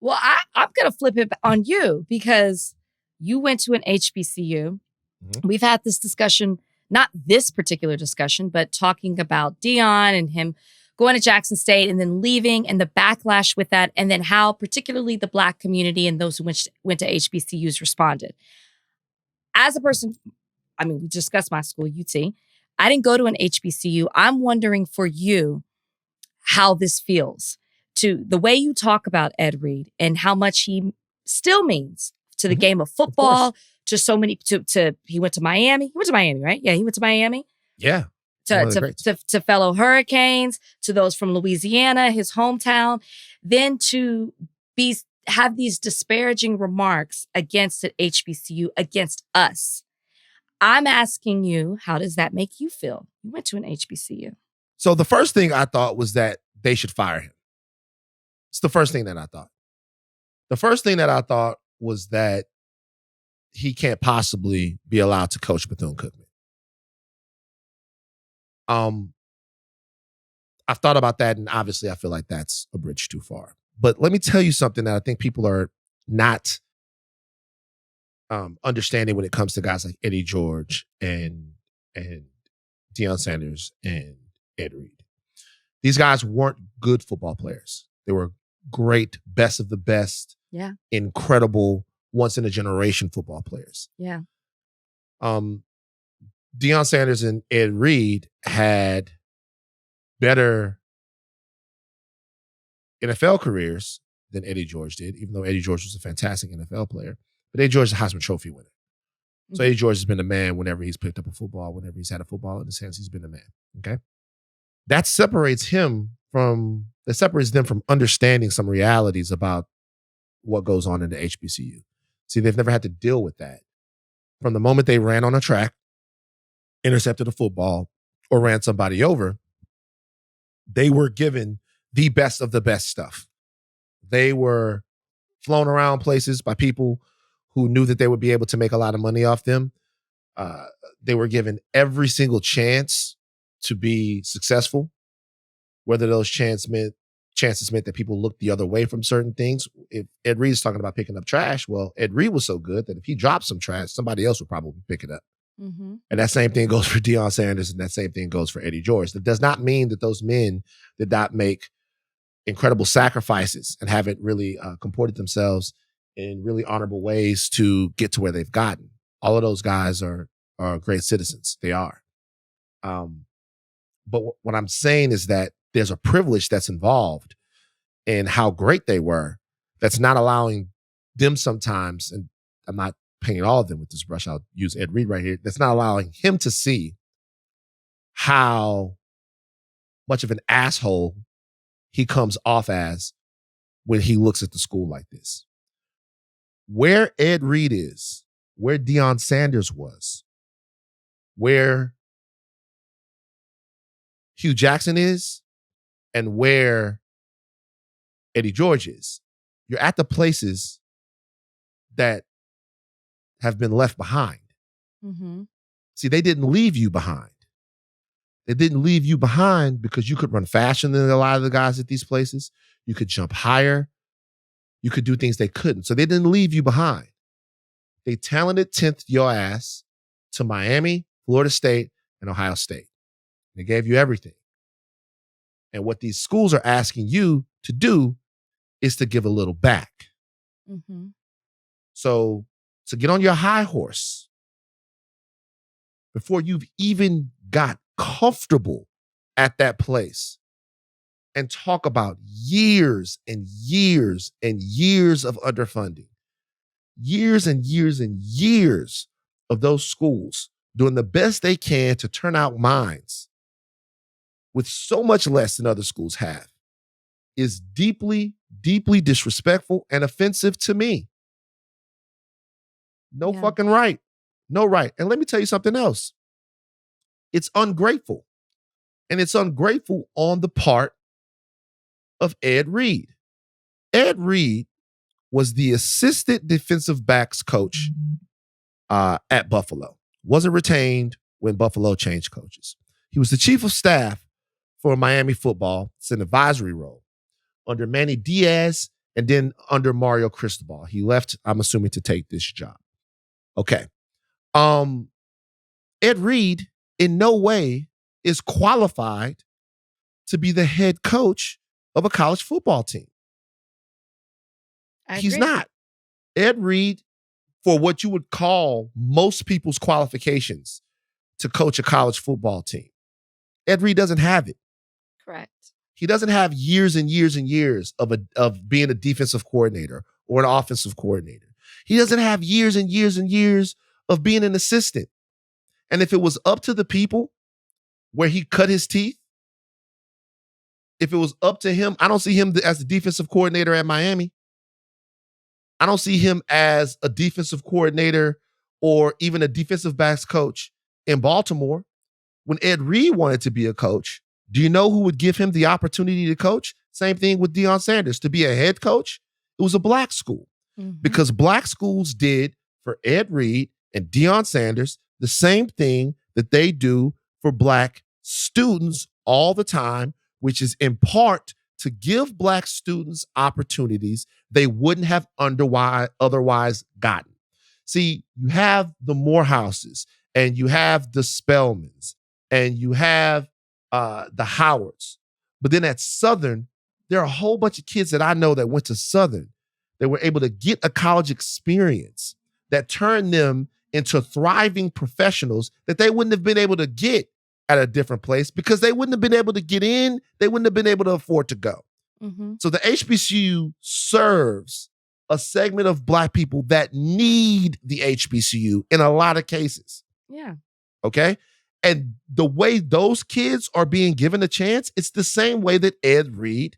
Well, I'm going to flip it on you because you went to an HBCU. Mm-hmm. We've had this discussion, not this particular discussion, but talking about Dion and him going to Jackson State and then leaving and the backlash with that, and then how particularly the Black community and those who went to HBCUs responded. As a person, I mean, we discussed my school, UT. I didn't go to an HBCU. I'm wondering for you how this feels. To the way you talk about Ed Reed and how much he still means to the game of football, to so many, to he went to Miami. He went to Miami, right? Yeah, he went to Miami. Yeah. To fellow Hurricanes, to those from Louisiana, his hometown, then to have these disparaging remarks against an HBCU, against us. I'm asking you, how does that make you feel? You went to an HBCU. So the first thing I thought was that they should fire him. It's the first thing that I thought. The first thing that I thought was that he can't possibly be allowed to coach Bethune-Cookman. I've thought about that, and obviously I feel like that's a bridge too far. But let me tell you something that I think people are not understanding when it comes to guys like Eddie George and Deion Sanders and Ed Reed. These guys weren't good football players. They were great, best of the best, incredible, once-in-a-generation football players. Yeah. Deion Sanders and Ed Reed had better NFL careers than Eddie George did, even though Eddie George was a fantastic NFL player. But Eddie George is a Heisman Trophy winner. So Eddie George has been a man whenever he's picked up a football, whenever he's had a football in his hands, he's been a man. Okay. That separates them from understanding some realities about what goes on in the HBCU. See, they've never had to deal with that. From the moment they ran on a track, intercepted a football, or ran somebody over, they were given the best of the best stuff. They were flown around places by people who knew that they would be able to make a lot of money off them. They were given every single chance to be successful, whether those chances meant that people looked the other way from certain things. If Ed Reed's talking about picking up trash, well, Ed Reed was so good that if he dropped some trash, somebody else would probably pick it up. Mm-hmm. And that same thing goes for Deion Sanders, and that same thing goes for Eddie George. That does not mean that those men did not make incredible sacrifices and haven't really comported themselves in really honorable ways to get to where they've gotten. All of those guys are great citizens. They are. But what I'm saying is that there's a privilege that's involved in how great they were that's not allowing them sometimes, and I'm not painting all of them with this brush, I'll use Ed Reed right here, that's not allowing him to see how much of an asshole he comes off as when he looks at the school like this. Where Ed Reed is, where Deion Sanders was, where Hugh Jackson is, and where Eddie George is, you're at the places that have been left behind. Mm-hmm. See, they didn't leave you behind. They didn't leave you behind because you could run faster than a lot of the guys at these places. You could jump higher. You could do things they couldn't. So they didn't leave you behind. They talented 10th your ass to Miami, Florida State, and Ohio State. They gave you everything. And what these schools are asking you to do is to give a little back. Mm-hmm. So to get on your high horse before you've even got comfortable at that place and talk about years and years and years of underfunding, years and years and years of those schools doing the best they can to turn out minds with so much less than other schools have, is deeply, deeply disrespectful and offensive to me. No fucking right. No right. And let me tell you something else. It's ungrateful. And it's ungrateful on the part of Ed Reed. Ed Reed was the assistant defensive backs coach at Buffalo. Wasn't retained when Buffalo changed coaches. He was the chief of staff for Miami football. It's an advisory role under Manny Diaz and then under Mario Cristobal. He left, I'm assuming, to take this job. Okay. Ed Reed in no way is qualified to be the head coach of a college football team. He's not. Ed Reed, for what you would call most people's qualifications to coach a college football team, Ed Reed doesn't have it. Correct. He doesn't have years and years and years of being a defensive coordinator or an offensive coordinator. He doesn't have years and years and years of being an assistant. And if it was up to the people where he cut his teeth, if it was up to him, I don't see him as the defensive coordinator at Miami. I don't see him as a defensive coordinator or even a defensive backs coach in Baltimore. When Ed Reed wanted to be a coach, do you know who would give him the opportunity to coach? Same thing with Deion Sanders. To be a head coach, it was a black school. Mm-hmm. Because black schools did for Ed Reed and Deion Sanders the same thing that they do for black students all the time, which is in part to give black students opportunities they wouldn't have otherwise gotten. See, you have the Morehouses and you have the Spellmans and you have the Howards. But then at Southern, there are a whole bunch of kids that I know that went to Southern that were able to get a college experience that turned them into thriving professionals that they wouldn't have been able to get at a different place because they wouldn't have been able to get in. They wouldn't have been able to afford to go. Mm-hmm. So the HBCU serves a segment of Black people that need the HBCU in a lot of cases. Yeah. Okay? And the way those kids are being given a chance, it's the same way that Ed Reed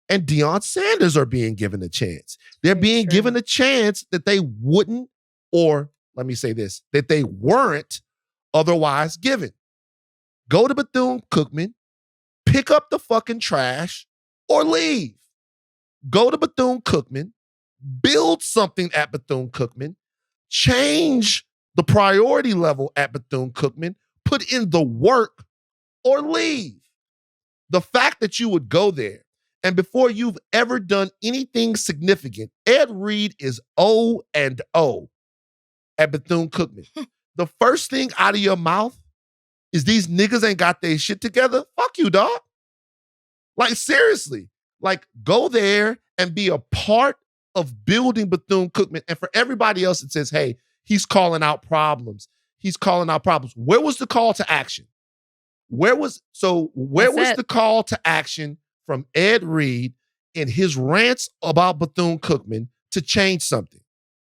and Deion Sanders are being given a chance. They're being given a chance that they wouldn't, or let me say this, that they weren't otherwise given. Go to Bethune-Cookman, pick up the fucking trash, or leave. Go to Bethune-Cookman, build something at Bethune-Cookman, change the priority level at Bethune-Cookman, put in the work, or leave. The fact that you would go there, and before you've ever done anything significant, Ed Reed is O&O at Bethune-Cookman. The first thing out of your mouth is these niggas ain't got their shit together. Fuck you, dog. Like, seriously. Like, go there and be a part of building Bethune-Cookman. And for everybody else that says, hey, he's calling out problems. He's calling out problems. Where was the call to action? Where was the call to action from Ed Reed in his rants about Bethune-Cookman to change something?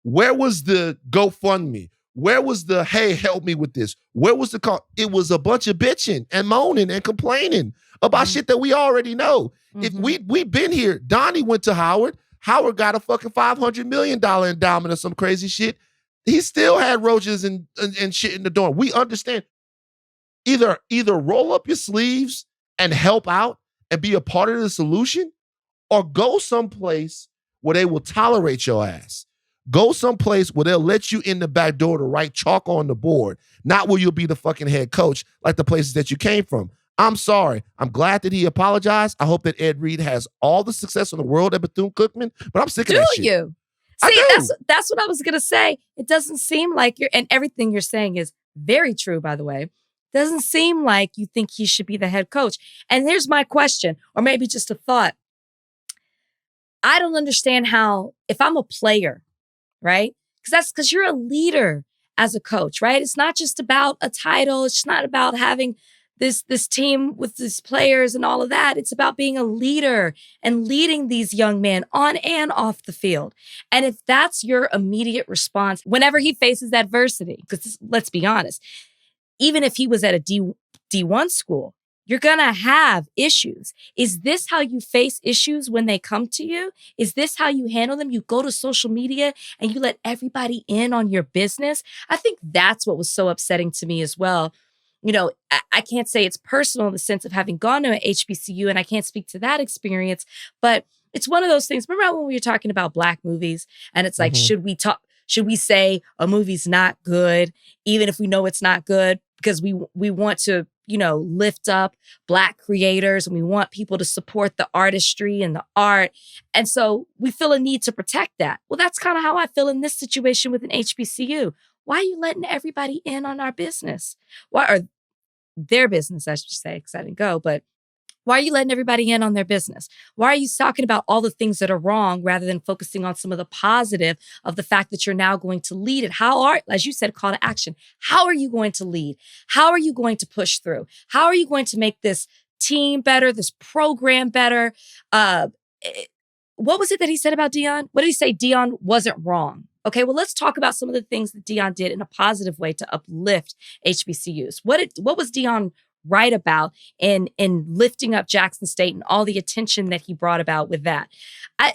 Where was the GoFundMe? Where was the, hey, help me with this? Where was the call? It was a bunch of bitching and moaning and complaining about shit that we already know. If we've been here, Donnie went to Howard. Howard got a fucking $500 million endowment or some crazy shit. He still had roaches and shit in the dorm. We understand. Either roll up your sleeves and help out and be a part of the solution, or go someplace where they will tolerate your ass. Go someplace where they'll let you in the back door to write chalk on the board, not where you'll be the fucking head coach like the places that you came from. I'm sorry. I'm glad that he apologized. I hope that Ed Reed has all the success in the world at Bethune-Cookman, but I'm sick of that shit. Do you? See, that's what I was going to say. It doesn't seem like and everything you're saying is very true, by the way. Doesn't seem like you think he should be the head coach. And here's my question, or maybe just a thought. I don't understand how, if I'm a player, right? Because you're a leader as a coach, right? It's not just about a title. It's just not about having this team with these players and all of that. It's about being a leader and leading these young men on and off the field. And if that's your immediate response whenever he faces adversity, because let's be honest, even if he was at a D1 school, you're going to have issues. Is this how you face issues when they come to you? Is this how you handle them? You go to social media and you let everybody in on your business? I think that's what was so upsetting to me as well. You know, I can't say it's personal in the sense of having gone to an HBCU, and I can't speak to that experience, but it's one of those things. Remember when we were talking about Black movies, and it's like, should we say a movie's not good, even if we know it's not good, because we want to, you know, lift up Black creators and we want people to support the artistry and the art. And so we feel a need to protect that. Well, that's kind of how I feel in this situation with an HBCU. Why are you letting everybody in on our business? Or their business, I should say, because I didn't go, but why are you letting everybody in on their business? Why are you talking about all the things that are wrong rather than focusing on some of the positive of the fact that you're now going to lead it? As you said, call to action. How are you going to lead? How are you going to push through? How are you going to make this team better, this program better? What was it that he said about Deion? What did he say? Deion wasn't wrong. Okay, well, let's talk about some of the things that Deion did in a positive way to uplift HBCUs. What was Deion right about in lifting up Jackson State and all the attention that he brought about with that? I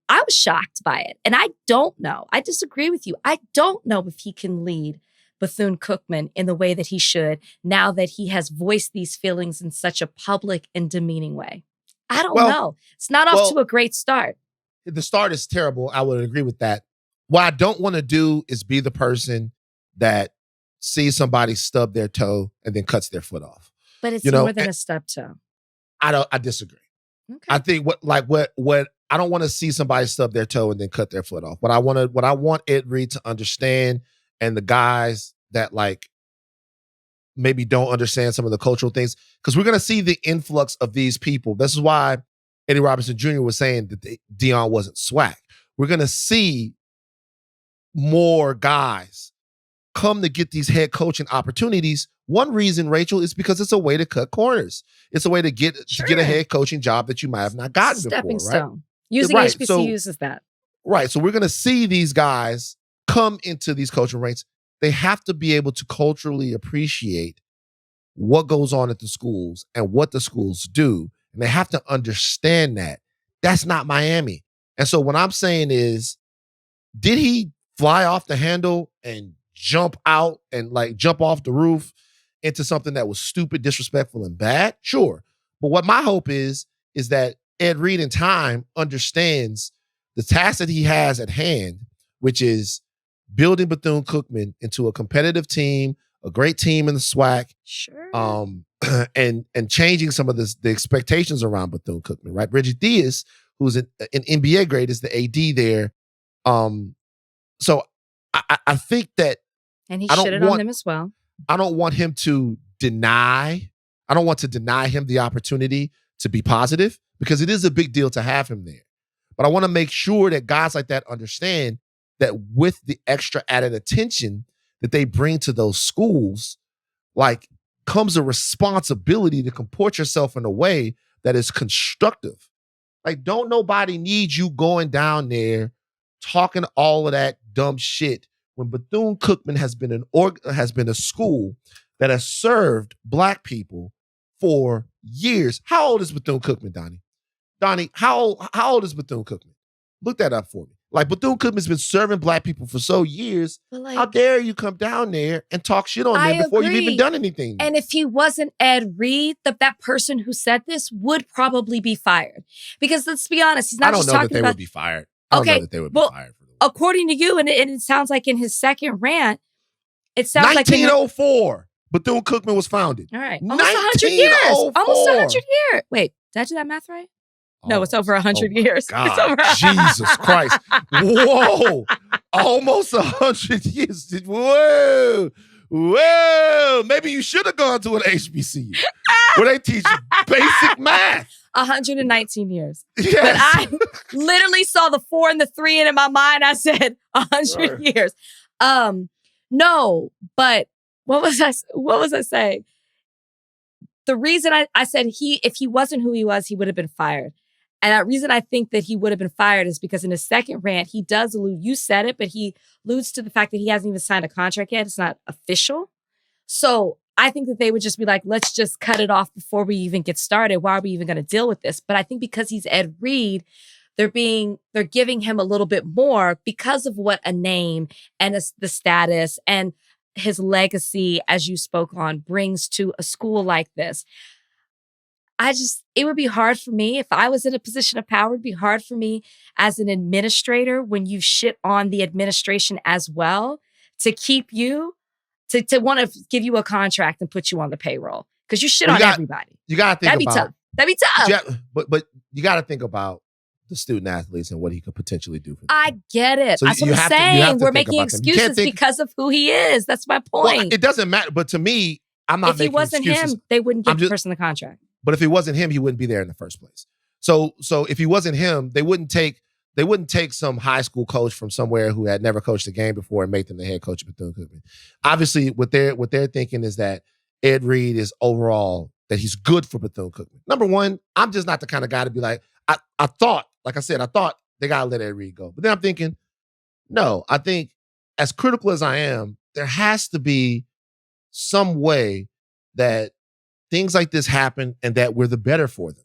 was shocked by it. And I don't know. I disagree with you. I don't know if he can lead Bethune-Cookman in the way that he should now that he has voiced these feelings in such a public and demeaning way. I don't know. It's not off to a great start. The start is terrible. I would agree with that. What I don't want to do is be the person that sees somebody stub their toe and then cuts their foot off. But it's more than a stub toe. I disagree. Okay. I think what I don't want to see somebody stub their toe and then cut their foot off. What I want Ed Reed to understand, and the guys that like maybe don't understand some of the cultural things, because we're going to see the influx of these people. This is why Eddie Robinson Jr. was saying that Deion wasn't swag. We're going to see more guys come to get these head coaching opportunities One reason, Rachel, is because it's a way to cut corners. It's a way to get a head coaching job that you might have not gotten Stepping before, right? stone. Using Right. HBCUs as that. Right. So we're going to see these guys come into these coaching ranks. They have to be able to culturally appreciate what goes on at the schools and what the schools do. And they have to understand that. That's not Miami. And so what I'm saying is, did he fly off the handle and jump out and like jump off the roof into something that was stupid, disrespectful, and bad? Sure. But what my hope is that Ed Reed in time understands the task that he has at hand, which is building Bethune-Cookman into a competitive team, a great team in the SWAC, Sure. and changing some of the expectations around Bethune-Cookman, right? Bridget Diaz, who's an NBA grade, is the AD there. So I think that and he shitted on them as well. I don't want him to deny. I don't want to deny him the opportunity to be positive, because it is a big deal to have him there. But I want to make sure that guys like that understand that with the extra added attention that they bring to those schools, like, comes a responsibility to comport yourself in a way that is constructive. Like, don't nobody need you going down there talking all of that dumb shit when Bethune-Cookman has been a school that has served Black people for years. How old is Bethune-Cookman, Donnie? Donnie, how old is Bethune-Cookman? Look that up for me. Like, Bethune-Cookman's been serving Black people for so years. Like, how dare you come down there and talk shit on them before you've even done anything? And if he wasn't Ed Reed, that person who said this would probably be fired. Because let's be honest, he's not just talking about... I don't know that they would be fired. I don't know that they would be fired. According to you, and it sounds like in his second rant, it sounds 1904, Bethune-Cookman was founded. All right. Almost 100 years. Almost 100 years. Wait, did I do that math right? No, it's over 100 years. God, it's over Jesus Christ. Whoa. Almost 100 years. Whoa. Maybe you should have gone to an HBCU where they teach basic math. 119 years. Yes. But I literally saw the 4 and the 3, and in my mind I said 100 years. No, but what was I saying? The reason I said if he wasn't who he was, he would have been fired. And the reason I think that he would have been fired is because in his second rant, he does allude, you said it, but he alludes to the fact that he hasn't even signed a contract yet. It's not official. So I think that they would just be like, let's just cut it off before we even get started. Why are we even going to deal with this? But I think because he's Ed Reed, they're giving him a little bit more because of what a name and the status and his legacy, as you spoke on, brings to a school like this. It would be hard for me if I was in a position of power. It'd be hard for me as an administrator when you shit on the administration as well to keep you, to want to give you a contract and put you on the payroll because you shit on everybody. You got to think That'd be tough. But you got to think about the student athletes and what he could potentially do for them. I get it. So that's what I'm saying. We're making excuses because of who he is. That's my point. Well, it doesn't matter. But to me, I'm not making excuses. If he wasn't him, they wouldn't give the person the contract. But if it wasn't him, he wouldn't be there in the first place. So if he wasn't him, they wouldn't take some high school coach from somewhere who had never coached a game before and make them the head coach of Bethune-Cookman. Obviously, what they're thinking is that Ed Reed is overall that he's good for Bethune-Cookman. Number one, I'm just not the kind of guy to be like, I thought they gotta let Ed Reed go. But then I'm thinking, no, I think as critical as I am, there has to be some way that things like this happen and that we're the better for them.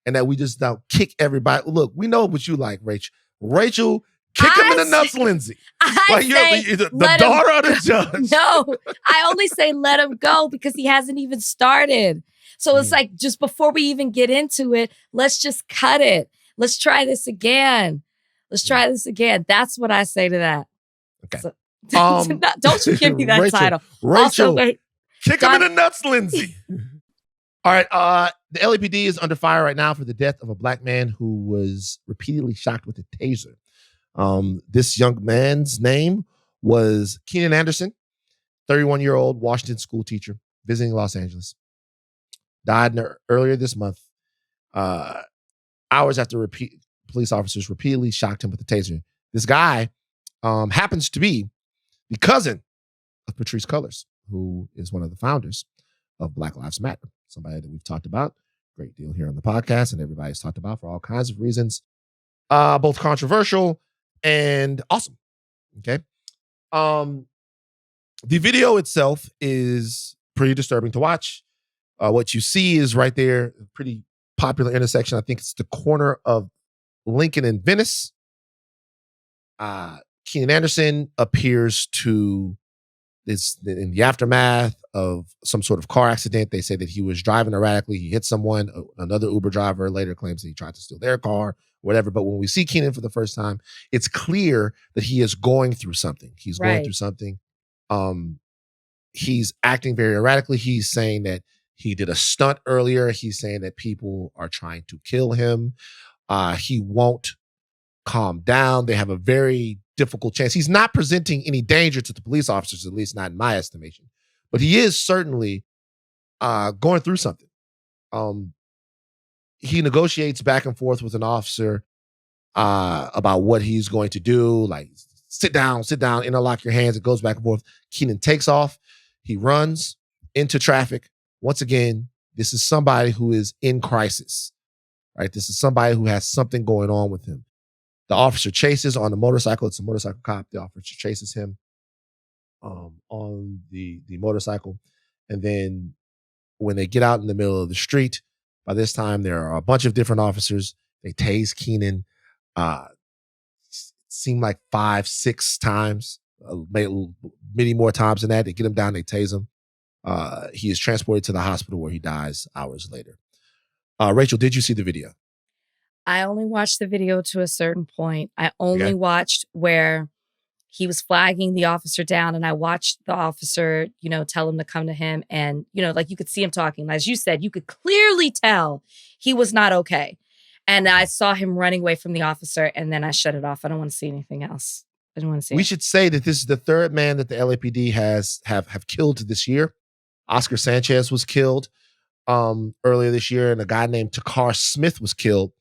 And that we just don't kick everybody. Look, we know what you like, Rachel. Rachel, kick him in the nuts, Lindsay. You're the daughter of the judge. No, I only say let him go because he hasn't even started. So it's like, just before we even get into it, let's just cut it. Let's try this again. That's what I say to that. Okay. So, don't you give me that title. Rachel, also, kick him in the nuts, Lindsay. All right. The LAPD is under fire right now for the death of a Black man who was repeatedly shocked with a taser. This young man's name was Keenan Anderson, 31-year-old Washington school teacher visiting Los Angeles. Died earlier this month, hours after police officers repeatedly shocked him with a taser. This guy happens to be the cousin of Patrisse Cullors, who is one of the founders of Black Lives Matter, somebody that we've talked about a great deal here on the podcast and everybody's talked about for all kinds of reasons, both controversial and awesome. Okay. The video itself is pretty disturbing to watch. What you see is right there, a pretty popular intersection. I think it's the corner of Lincoln and Venice. Keenan Anderson appears to, in the aftermath of some sort of car accident. They say that he was driving erratically. He hit someone. Another Uber driver later claims that he tried to steal their car, whatever. But when we see Keenan for the first time, it's clear that he is going through something. He's going through something. He's acting very erratically. He's saying that he did a stunt earlier. He's saying that people are trying to kill him. He won't calm down. They have a very difficult chance. He's not presenting any danger to the police officers, at least not in my estimation. But he is certainly going through something. He negotiates back and forth with an officer about what he's going to do. Like, sit down, interlock your hands. It goes back and forth. Keenan takes off. He runs into traffic. Once again, this is somebody who is in crisis, right? This is somebody who has something going on with him. The chases on the motorcycle. It's a motorcycle cop. The officer chases him on the motorcycle. And then when they get out in the middle of the street, by this time, there are a bunch of different officers. They tase Keenan. Seemed like 5-6 times, many more times than that. They get him down, they tase him. He is transported to the hospital where he dies hours later. Rachel, did you see the video? I only watched the video to a certain point. I only watched where he was flagging the officer down, and I watched the officer, tell him to come to him. And, like you could see him talking. As you said, you could clearly tell he was not okay. And I saw him running away from the officer, and then I shut it off. I don't want to see anything else. I don't want to see. We should say that this is the third man that the LAPD have killed this year. Oscar Sanchez was killed earlier this year, and a guy named Takar Smith was killed.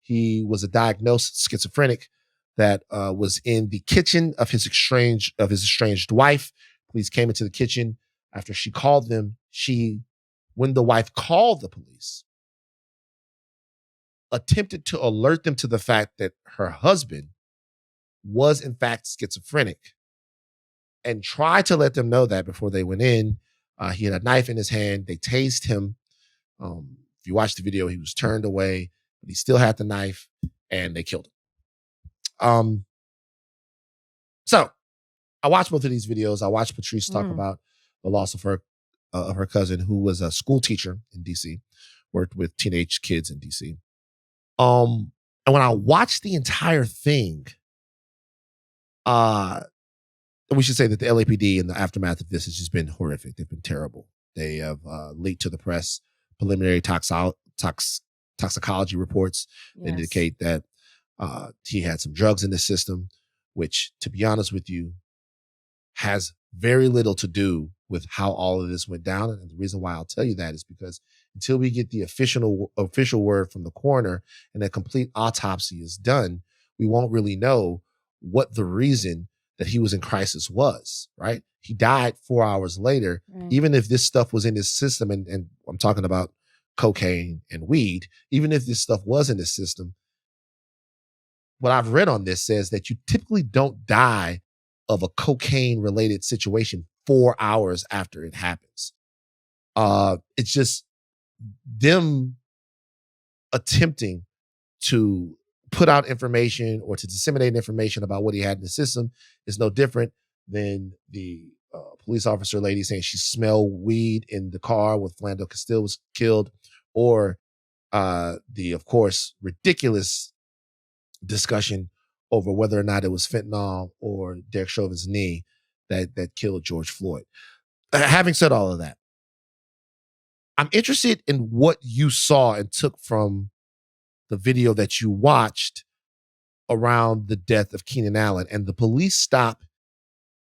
He was a diagnosed schizophrenic that was in the kitchen of his estranged wife. Police came into the kitchen after she called them. When the wife called the police, attempted to alert them to the fact that her husband was in fact schizophrenic and tried to let them know that before they went in. He had a knife in his hand. They tased him. If you watch the video, he was turned away, but he still had the knife, and they killed him. So I watched both of these videos. I watched Patrice talk about the loss of her cousin, who was a school teacher in DC, worked with teenage kids in DC. And when I watched the entire thing, we should say that the LAPD in the aftermath of this has just been horrific. They've been terrible. They have leaked to the press preliminary toxicology reports that indicate that he had some drugs in the system, which, to be honest with you, has very little to do with how all of this went down. And the reason why I'll tell you that is because until we get the official word from the coroner and a complete autopsy is done, we won't really know what the reason that he was in crisis was, right? He died 4 hours later. Right. Even if this stuff was in his system, and I'm talking about cocaine and weed, even if this stuff was in his system, what I've read on this says that you typically don't die of a cocaine-related situation 4 hours after it happens. It's just them attempting to put out information or to disseminate information about what he had in the system is no different than the police officer lady saying she smelled weed in the car when Philando Castile was killed, or the, of course, ridiculous discussion over whether or not it was fentanyl or Derek Chauvin's knee that killed George Floyd. Having said all of that, I'm interested in what you saw and took from the video that you watched around the death of Keenan Allen and the police stop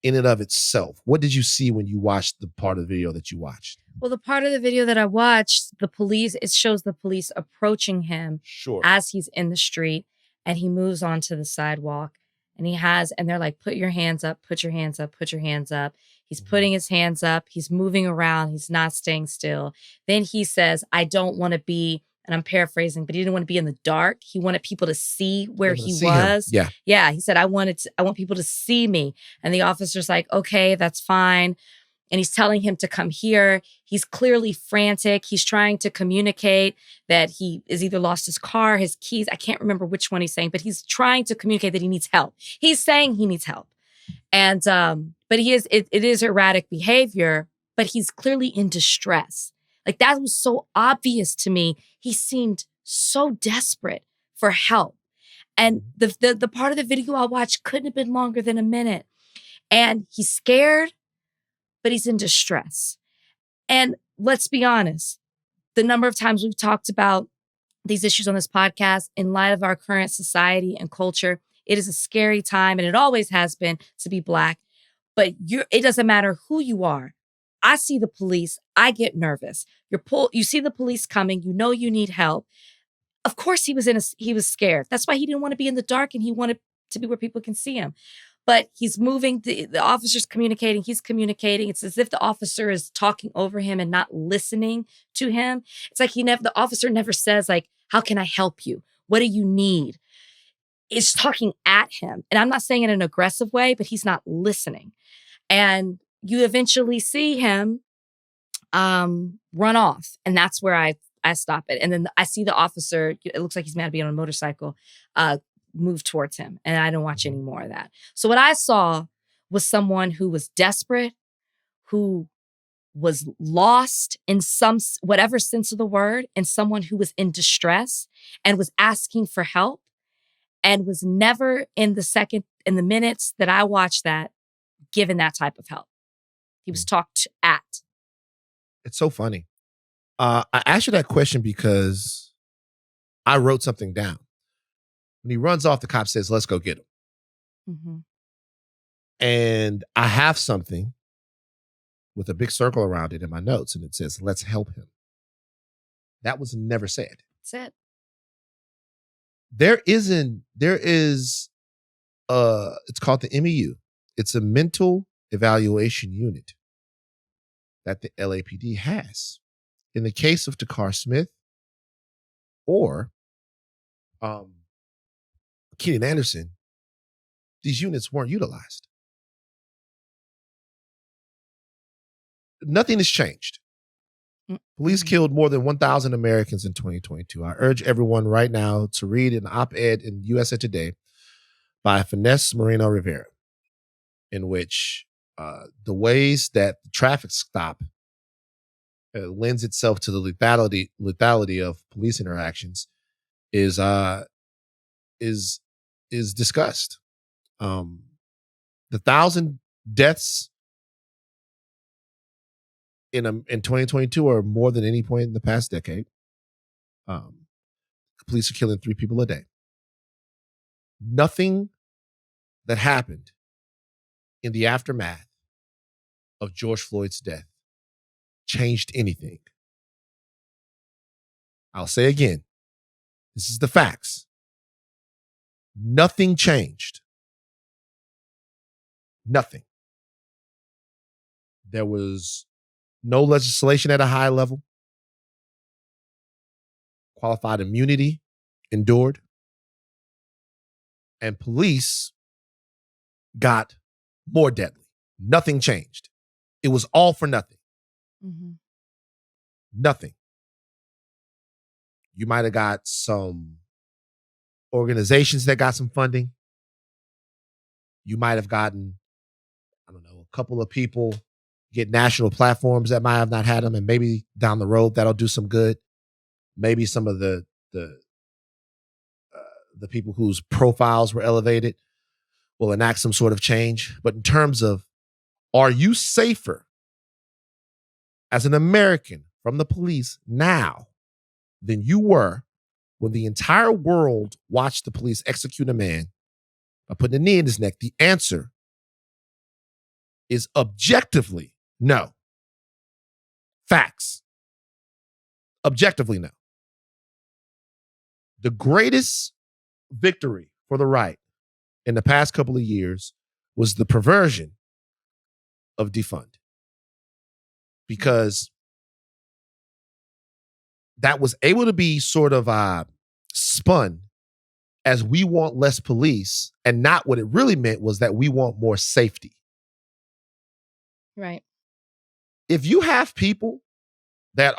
in and of itself. What did you see when you watched the part of the video that you watched? Well, the part of the video that I watched, it shows the police approaching him as he's in the street, and he moves onto the sidewalk, and they're like, put your hands up, put your hands up, put your hands up. He's putting his hands up. He's moving around. He's not staying still. Then he says, I don't want to be, and I'm paraphrasing, but he didn't want to be in the dark. He wanted people to see where he was. Yeah. Yeah. He said, I want people to see me. And the officer's like, okay, that's fine. And he's telling him to come here. He's clearly frantic. He's trying to communicate that he has either lost his car, his keys. I can't remember which one he's saying, but he's trying to communicate that he needs help. He's saying he needs help. And, but it is erratic behavior, but he's clearly in distress. Like that was so obvious to me. He seemed so desperate for help. And the part of the video I watched couldn't have been longer than a minute. And he's scared, but he's in distress. And let's be honest, the number of times we've talked about these issues on this podcast, in light of our current society and culture, it is a scary time, and it always has been, to be Black. But it doesn't matter who you are. I see the police, I get nervous. You see the police coming, you know you need help. Of course he was scared. That's why he didn't want to be in the dark, and he wanted to be where people can see him. But he's moving, the officer's communicating, he's communicating. It's as if the officer is talking over him and not listening to him. It's like the officer never says, like, how can I help you? What do you need? It's talking at him. And I'm not saying in an aggressive way, but he's not listening. And you eventually see him run off. And that's where I stop it. And then I see the officer, it looks like he's mad to be on a motorcycle, move towards him. And I didn't watch any more of that. So what I saw was someone who was desperate, who was lost in whatever sense of the word, and someone who was in distress and was asking for help, and was never in the minutes that I watched that given that type of help. He was talked at. It's so funny. I asked you that question because I wrote something down. When he runs off, the cop says, let's go get him. Mm-hmm. And I have something with a big circle around it in my notes, and it says, let's help him. That was never said. That's it. There is, it's called the MEU. It's a mental evaluation unit that the LAPD has. In the case of Takar Smith or Keenan Anderson, these units weren't utilized. Nothing has changed. Police killed more than 1,000 Americans in 2022. I urge everyone right now to read an op-ed in USA Today by Finesse Moreno Rivera, in which the ways that the traffic stop lends itself to the lethality of police interactions is discussed. The 1,000 deaths in 2022 are more than any point in the past decade. Police are killing 3 people a day. Nothing that happened in the aftermath of George Floyd's death changed anything. I'll say again, this is the facts. Nothing changed. Nothing. There was no legislation at a high level. Qualified immunity endured. And police got more deadly. Nothing changed. It was all for nothing. Mm-hmm. Nothing. You might have got some organizations that got some funding. You might have gotten, a couple of people get national platforms that might have not had them, and maybe down the road that'll do some good. Maybe some of the people whose profiles were elevated will enact some sort of change. But in terms of, are you safer as an American from the police now than you were when the entire world watched the police execute a man by putting a knee in his neck? The answer is objectively no. Facts. Objectively no. The greatest victory for the right in the past couple of years was the perversion of defund, because that was able to be sort of spun as we want less police, and not what it really meant was that we want more safety. Right. If you have people that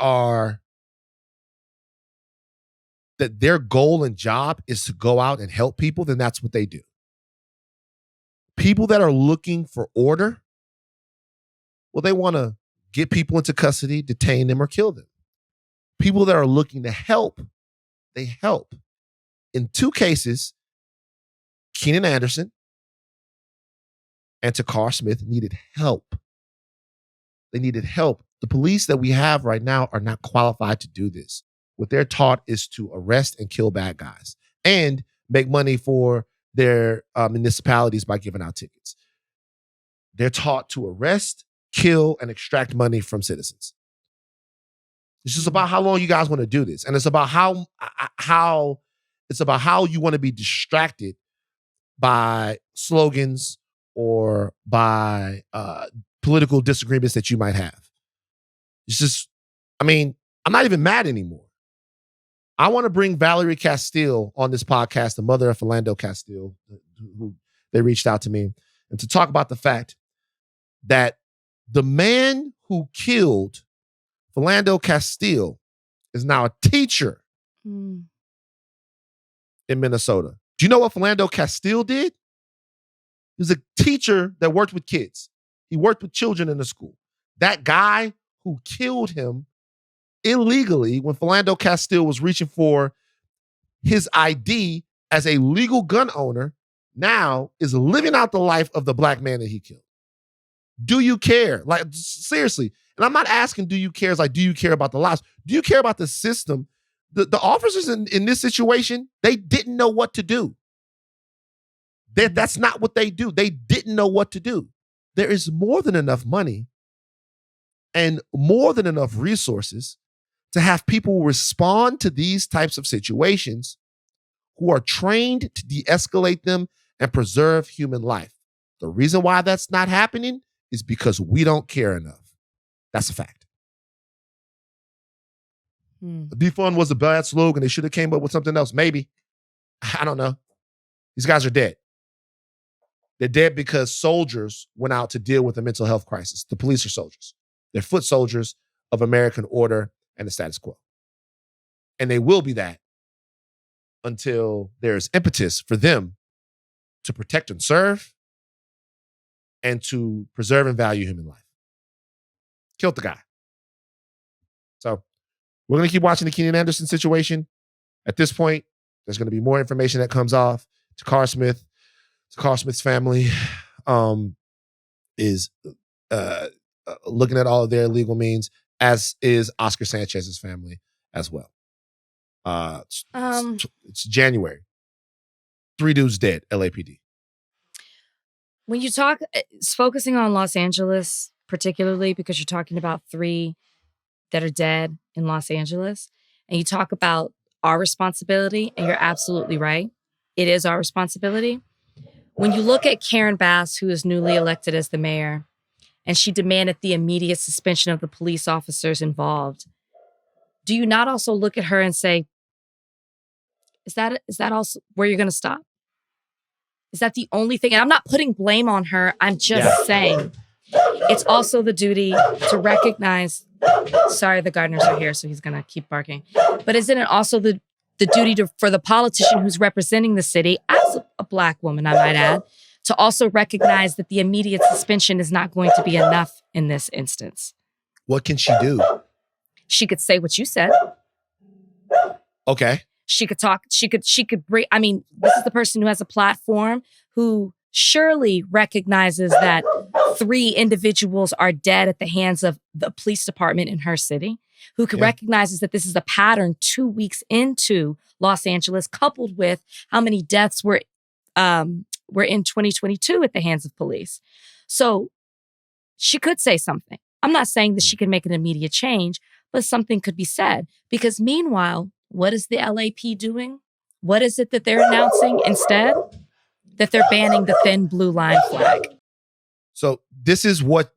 their goal and job is to go out and help people, then that's what they do. People that are looking for order, well, they want to get people into custody, detain them, or kill them. People that are looking to help, they help. In 2 cases, Keenan Anderson and Takar Smith needed help. They needed help. The police that we have right now are not qualified to do this. What they're taught is to arrest and kill bad guys and make money for their municipalities by giving out tickets. They're taught to arrest, kill, and extract money from citizens. It's just about how long you guys want to do this. And it's about how you want to be distracted by slogans or by political disagreements that you might have. It's just, I'm not even mad anymore. I want to bring Valerie Castile on this podcast, the mother of Philando Castile, who they reached out to me, and to talk about the fact that the man who killed Philando Castile is now a teacher in Minnesota. Do you know what Philando Castile did? He was a teacher that worked with kids. He worked with children in the school. That guy who killed him illegally when Philando Castile was reaching for his ID as a legal gun owner now is living out the life of the black man that he killed. Do you care? Like, seriously. And I'm not asking, do you care? It's like, do you care about the lives? Do you care about the system? The officers in this situation, they didn't know what to do. That's not what they do. They didn't know what to do. There is more than enough money and more than enough resources to have people respond to these types of situations who are trained to de-escalate them and preserve human life. The reason why that's not happening is because we don't care enough. That's a fact. Defund was a bad slogan. They should have came up with something else. Maybe. I don't know. These guys are dead. They're dead because soldiers went out to deal with a mental health crisis. The police are soldiers. They're foot soldiers of American order and the status quo. And they will be that until there's impetus for them to protect and serve and to preserve and value human life. Killed the guy. So we're going to keep watching the Keenan Anderson situation. At this point, there's going to be more information that comes off. Takar Smith's family is looking at all of their legal means, as is Oscar Sanchez's family as well. It's January. 3 dudes dead, LAPD. When you talk, it's focusing on Los Angeles particularly because you're talking about 3 that are dead in Los Angeles, and you talk about our responsibility, and you're absolutely right. It is our responsibility. When you look at Karen Bass, who is newly elected as the mayor, and she demanded the immediate suspension of the police officers involved, do you not also look at her and say, is that also where you're going to stop? Is that the only thing? And I'm not putting blame on her. I'm just saying it's also the duty to recognize, sorry, the gardeners are here, so he's going to keep barking. But isn't it also the duty for the politician who's representing the city, as a Black woman, I might add, to also recognize that the immediate suspension is not going to be enough in this instance? What can she do? She could say what you said. Okay. She could talk. She could bring, this is the person who has a platform who surely recognizes that 3 individuals are dead at the hands of the police department in her city, who recognizes that this is a pattern 2 weeks into Los Angeles, coupled with how many deaths were in 2022 at the hands of police. So she could say something. I'm not saying that she can make an immediate change, but something could be said. Because meanwhile, what is the LAP doing? What is it that they're announcing instead? That they're banning the thin blue line flag. So this is what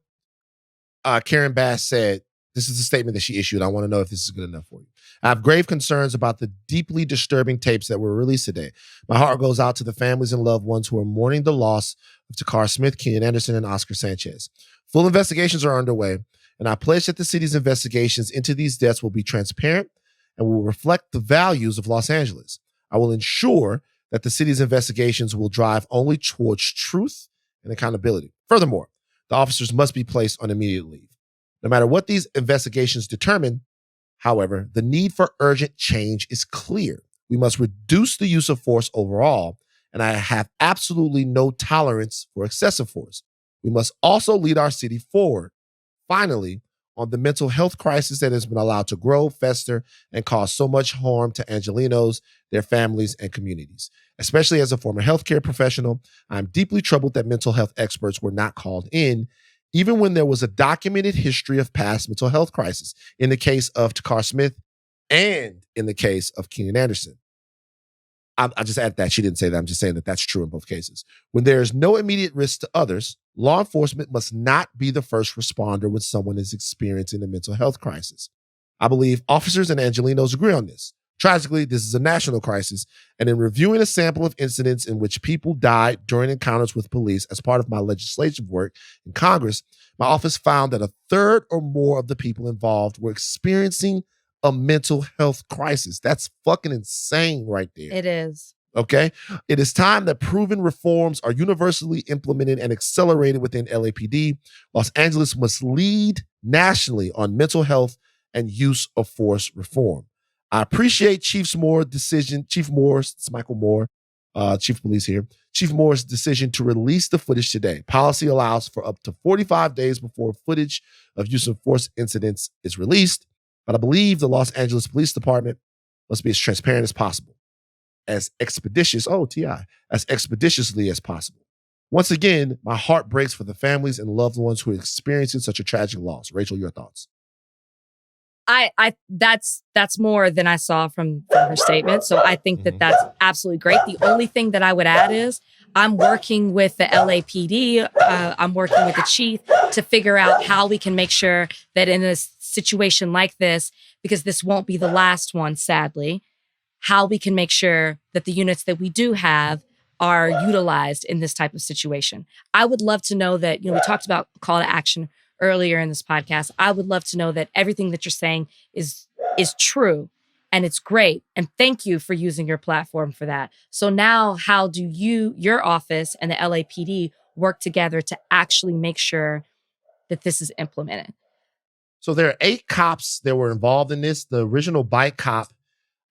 Karen Bass said, this is a statement that she issued. I want to know if this is good enough for you. I have grave concerns about the deeply disturbing tapes that were released today. My heart goes out to the families and loved ones who are mourning the loss of Takar Smith, Keenan Anderson, and Oscar Sanchez. Full investigations are underway, and I pledge that the city's investigations into these deaths will be transparent and will reflect the values of Los Angeles. I will ensure that the city's investigations will drive only towards truth and accountability. Furthermore, the officers must be placed on immediate leave. No matter what these investigations determine, however, the need for urgent change is clear. We must reduce the use of force overall, and I have absolutely no tolerance for excessive force. We must also lead our city forward, finally, on the mental health crisis that has been allowed to grow, fester, and cause so much harm to Angelenos, their families, and communities. Especially as a former healthcare professional, I'm deeply troubled that mental health experts were not called in, even when there was a documented history of past mental health crises, in the case of Takar Smith and in the case of Keenan Anderson. I just add that. She didn't say that. I'm just saying that that's true in both cases. When there is no immediate risk to others, law enforcement must not be the first responder when someone is experiencing a mental health crisis. I believe officers and Angelenos agree on this. Tragically, this is a national crisis, and in reviewing a sample of incidents in which people died during encounters with police as part of my legislative work in Congress, my office found that a third or more of the people involved were experiencing a mental health crisis. That's fucking insane right there. It is. Okay? It is time that proven reforms are universally implemented and accelerated within LAPD. Los Angeles must lead nationally on mental health and use of force reform. I appreciate Chief Moore's, it's Michael Moore, Chief of Police here, Chief Moore's decision to release the footage today. Policy allows for up to 45 days before footage of use of force incidents is released, but I believe the Los Angeles Police Department must be as transparent as possible, as expeditiously as possible. Once again, my heart breaks for the families and loved ones who are experiencing such a tragic loss. Rachel, your thoughts? That's more than I saw from her statement. So I think that that's absolutely great. The only thing that I would add is I'm working with the LAPD. I'm working with the chief to figure out how we can make sure that in a situation like this, because this won't be the last one, sadly, how we can make sure that the units that we do have are utilized in this type of situation. I would love to know that, we talked about call to action earlier in this podcast. I would love to know that everything that you're saying is true and it's great. And thank you for using your platform for that. So now how do your office and the LAPD work together to actually make sure that this is implemented? So there are 8 cops that were involved in this. The original bike cop,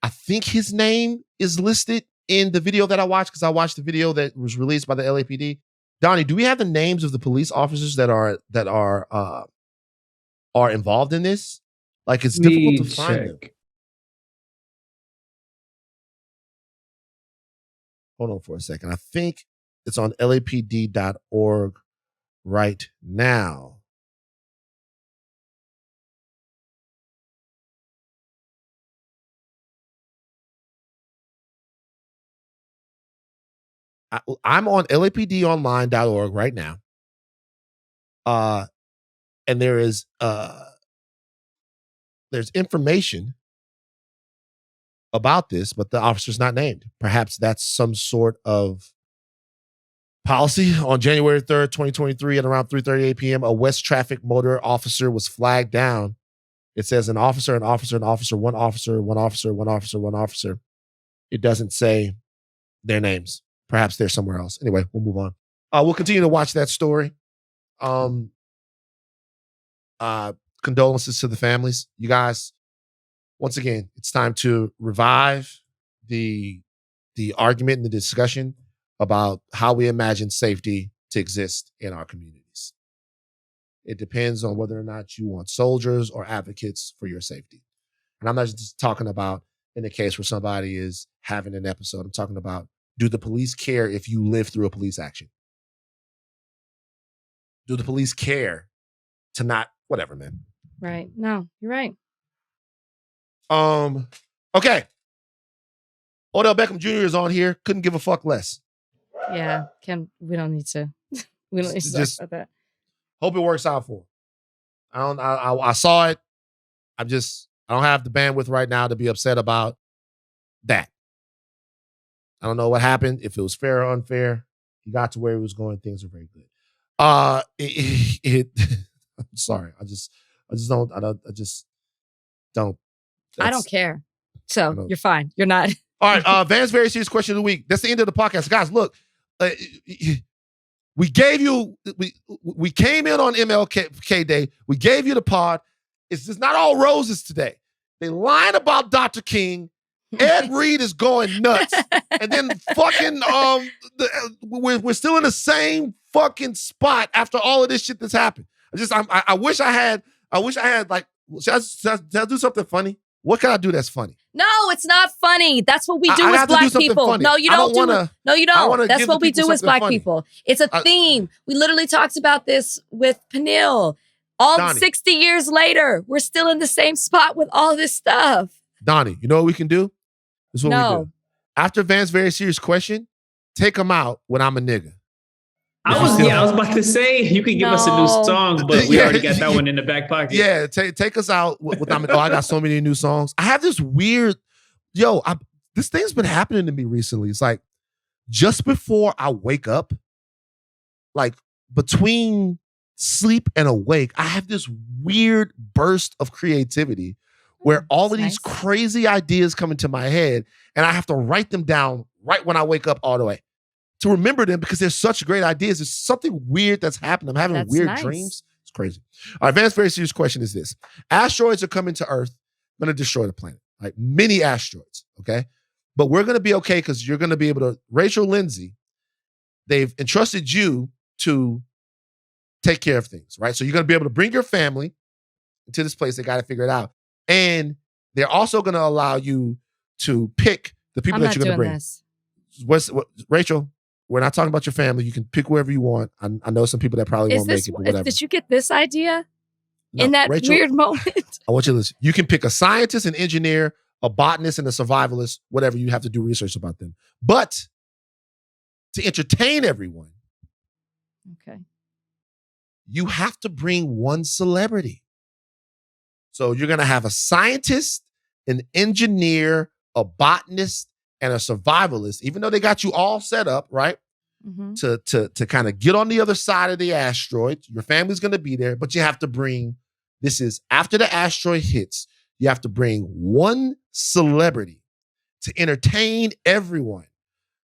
I think his name is listed in the video that I watched, because I watched the video that was released by the LAPD. Donnie, do we have the names of the police officers that are involved in this? Like, it's difficult to find them. Hold on for a second. I think it's on lapd.org right now. I'm on lapdonline.org right now. And there's information about this, but the officer's not named. Perhaps that's some sort of policy. On January 3rd, 2023 at around 3:38 p.m., a West Traffic motor officer was flagged down. It says an officer, one officer, one officer, one officer, one officer. It doesn't say their names. Perhaps they're somewhere else. Anyway, we'll move on. We'll continue to watch that story. Condolences to the families. You guys, once again, it's time to revive the argument and the discussion about how we imagine safety to exist in our communities. It depends on whether or not you want soldiers or advocates for your safety. And I'm not just talking about in the case where somebody is having an episode. I'm talking about, do the police care if you live through a police action? Do the police care to not, whatever, man. Right. No, you're right. Okay. Odell Beckham Jr. is on here. Couldn't give a fuck less. Yeah. We don't need to talk about that. Hope it works out for him. I saw it. I don't have the bandwidth right now to be upset about that. I don't know what happened, if it was fair or unfair. He got to where he was going. Things are very good. I'm sorry. I just don't. I don't care. So you're fine. You're not. All right. Van's very serious question of the week. That's the end of the podcast, guys. Look, we gave you. We came in on MLK Day. We gave you the pod. It's just not all roses today. They lying about Dr. King. Ed Reed is going nuts, and then fucking we're still in the same fucking spot after all of this shit that's happened. I wish I had like, should I do something funny? What can I do that's funny? No, it's not funny. That's what we do as black people. Funny. No, you don't. No, you don't. That's what we do as black people. It's a theme. We literally talked about this with Peniel. Donnie. 60 years later, we're still in the same spot with all this stuff. Donnie, you know what we can do? This is what we do. After Van's very serious question, take him out when I'm a nigga. I was about to say, you can give us a new song, but we already got that one in the back pocket. Yeah, take us out with I'm a I got so many new songs. I have this weird, this thing's been happening to me recently. It's like, just before I wake up, like between sleep and awake, I have this weird burst of creativity where all of these crazy ideas come into my head and I have to write them down right when I wake up all the way to remember them because they're such great ideas. There's something weird that's happening. I'm having weird dreams. It's crazy. All right, Van's very serious question is this. Asteroids are coming to Earth, going to destroy the planet. Like many asteroids, okay? But we're going to be okay because you're going to be able to, Rachel, Lindsay, they've entrusted you to take care of things, right? So you're going to be able to bring your family to this place. They got to figure it out. And they're also going to allow you to pick the people that you're going to bring. Rachel, we're not talking about your family. You can pick whoever you want. I know some people that probably won't make it, but whatever. Did you get this idea in that Rachel, weird moment? I want you to listen. You can pick a scientist, an engineer, a botanist, and a survivalist, whatever. You have to do research about them. But to entertain everyone, okay, you have to bring one celebrity. So you're going to have a scientist, an engineer, a botanist, and a survivalist, even though they got you all set up, right? Mm-hmm. To kind of get on the other side of the asteroid. Your family's going to be there, but you have to bring, this is after the asteroid hits, you have to bring one celebrity to entertain everyone.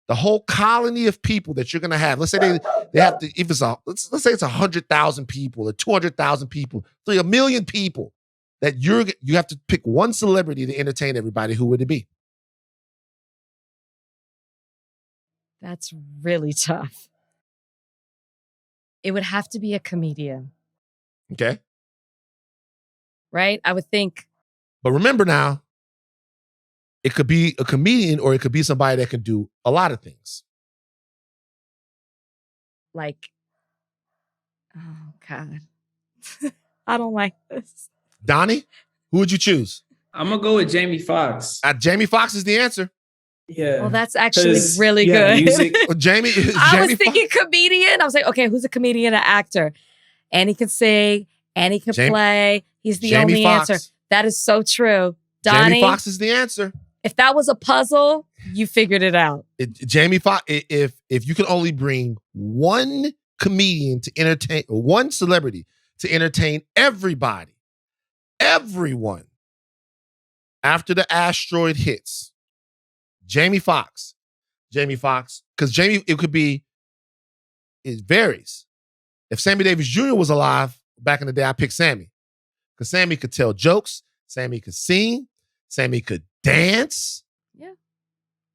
The whole colony of people that you're going to have. Let's say they have to, if it's let's say it's 100,000 people or 200,000 people, 1 million people. That you have to pick one celebrity to entertain everybody. Who would it be? That's really tough. It would have to be a comedian. Okay. Right? I would think. But remember now, it could be a comedian or it could be somebody that can do a lot of things. Like, oh God. I don't like this. Donnie, who would you choose? I'm going to go with Jamie Foxx. Jamie Foxx is the answer. Yeah. Well, that's actually really good. Jamie I was thinking comedian. I was like, okay, who's a comedian, an actor? And he can sing, and he can play. He's the only answer. That is so true. Donnie, Jamie Foxx is the answer. If that was a puzzle, you figured it out. Jamie Foxx, if you can only bring one comedian to entertain, one celebrity to entertain everybody, everyone, after the asteroid hits, Jamie Foxx, because it varies. If Sammy Davis Jr. was alive back in the day, I picked Sammy because Sammy could tell jokes, Sammy could sing, Sammy could dance. Yeah,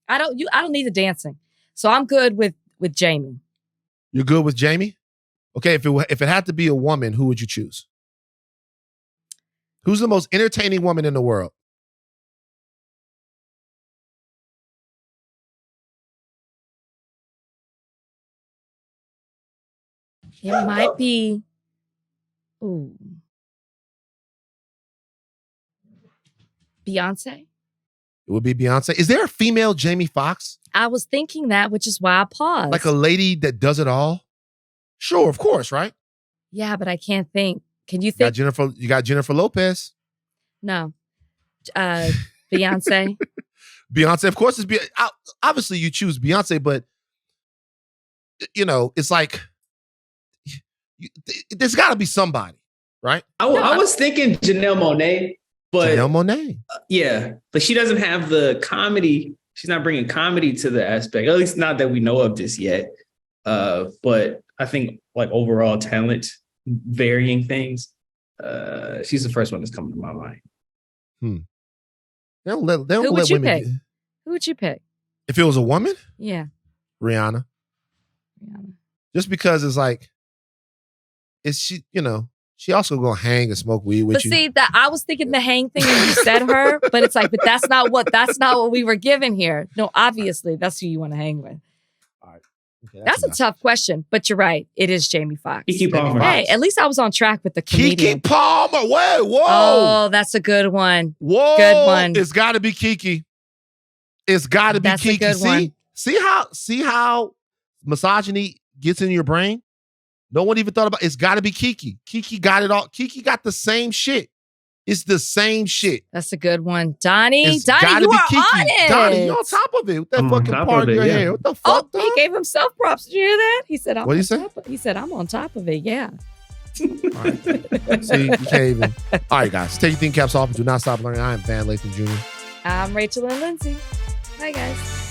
I don't need the dancing, so I'm good with Jamie. You're good with Jamie? Okay, if it had to be a woman, who would you choose? Who's the most entertaining woman in the world? It might be. Ooh. Beyonce? It would be Beyonce. Is there a female Jamie Foxx? I was thinking that, which is why I paused. Like a lady that does it all? Sure, of course, right? Yeah, but I can't think. Can you You got think? You got Jennifer Lopez. No. Beyonce. Beyonce, of course, obviously you choose Beyonce, but it's like there's got to be somebody, right? I was thinking Janelle Monáe, but Janelle Monáe. Yeah, but she doesn't have the comedy. She's not bringing comedy to the aspect, at least not that we know of this yet. But I think like overall talent, varying things. She's the first one that's coming to my mind. They don't let Who would you women. pick? Who would you pick? If it was a woman, Yeah. Rihanna. Just because it's like, she also gonna hang and smoke weed with you. But see, that I was thinking the hang thing when you said her, but it's like, but that's not what we were given here. No, obviously that's who you want to hang with. All right. Okay, That's a tough question, but you're right. It is Jamie Foxx. Keke Palmer. Hey, at least I was on track with the comedian. Keke Palmer. Whoa. Oh, that's a good one. Whoa. Good one. It's got to be Keke. It's got to be That's Keke. a good one. See how misogyny gets in your brain? No one even thought about it's got to be Keke. Keke got it all. Keke got the same shit. It's the same shit. That's a good one. Donnie, It's Donnie, gotta you be are Keke. on it. Donnie, you on top of it with that fucking part in your hair. What the fuck, Oh, he gave himself props. Did you hear that? He said, What'd he say? He said, I'm on top of it. Yeah. All right. See, you can't even. All right, guys. Take your thinking caps off and do not stop learning. I am Van Lathan Jr. I'm Rachel and Lindsay. Bye, guys.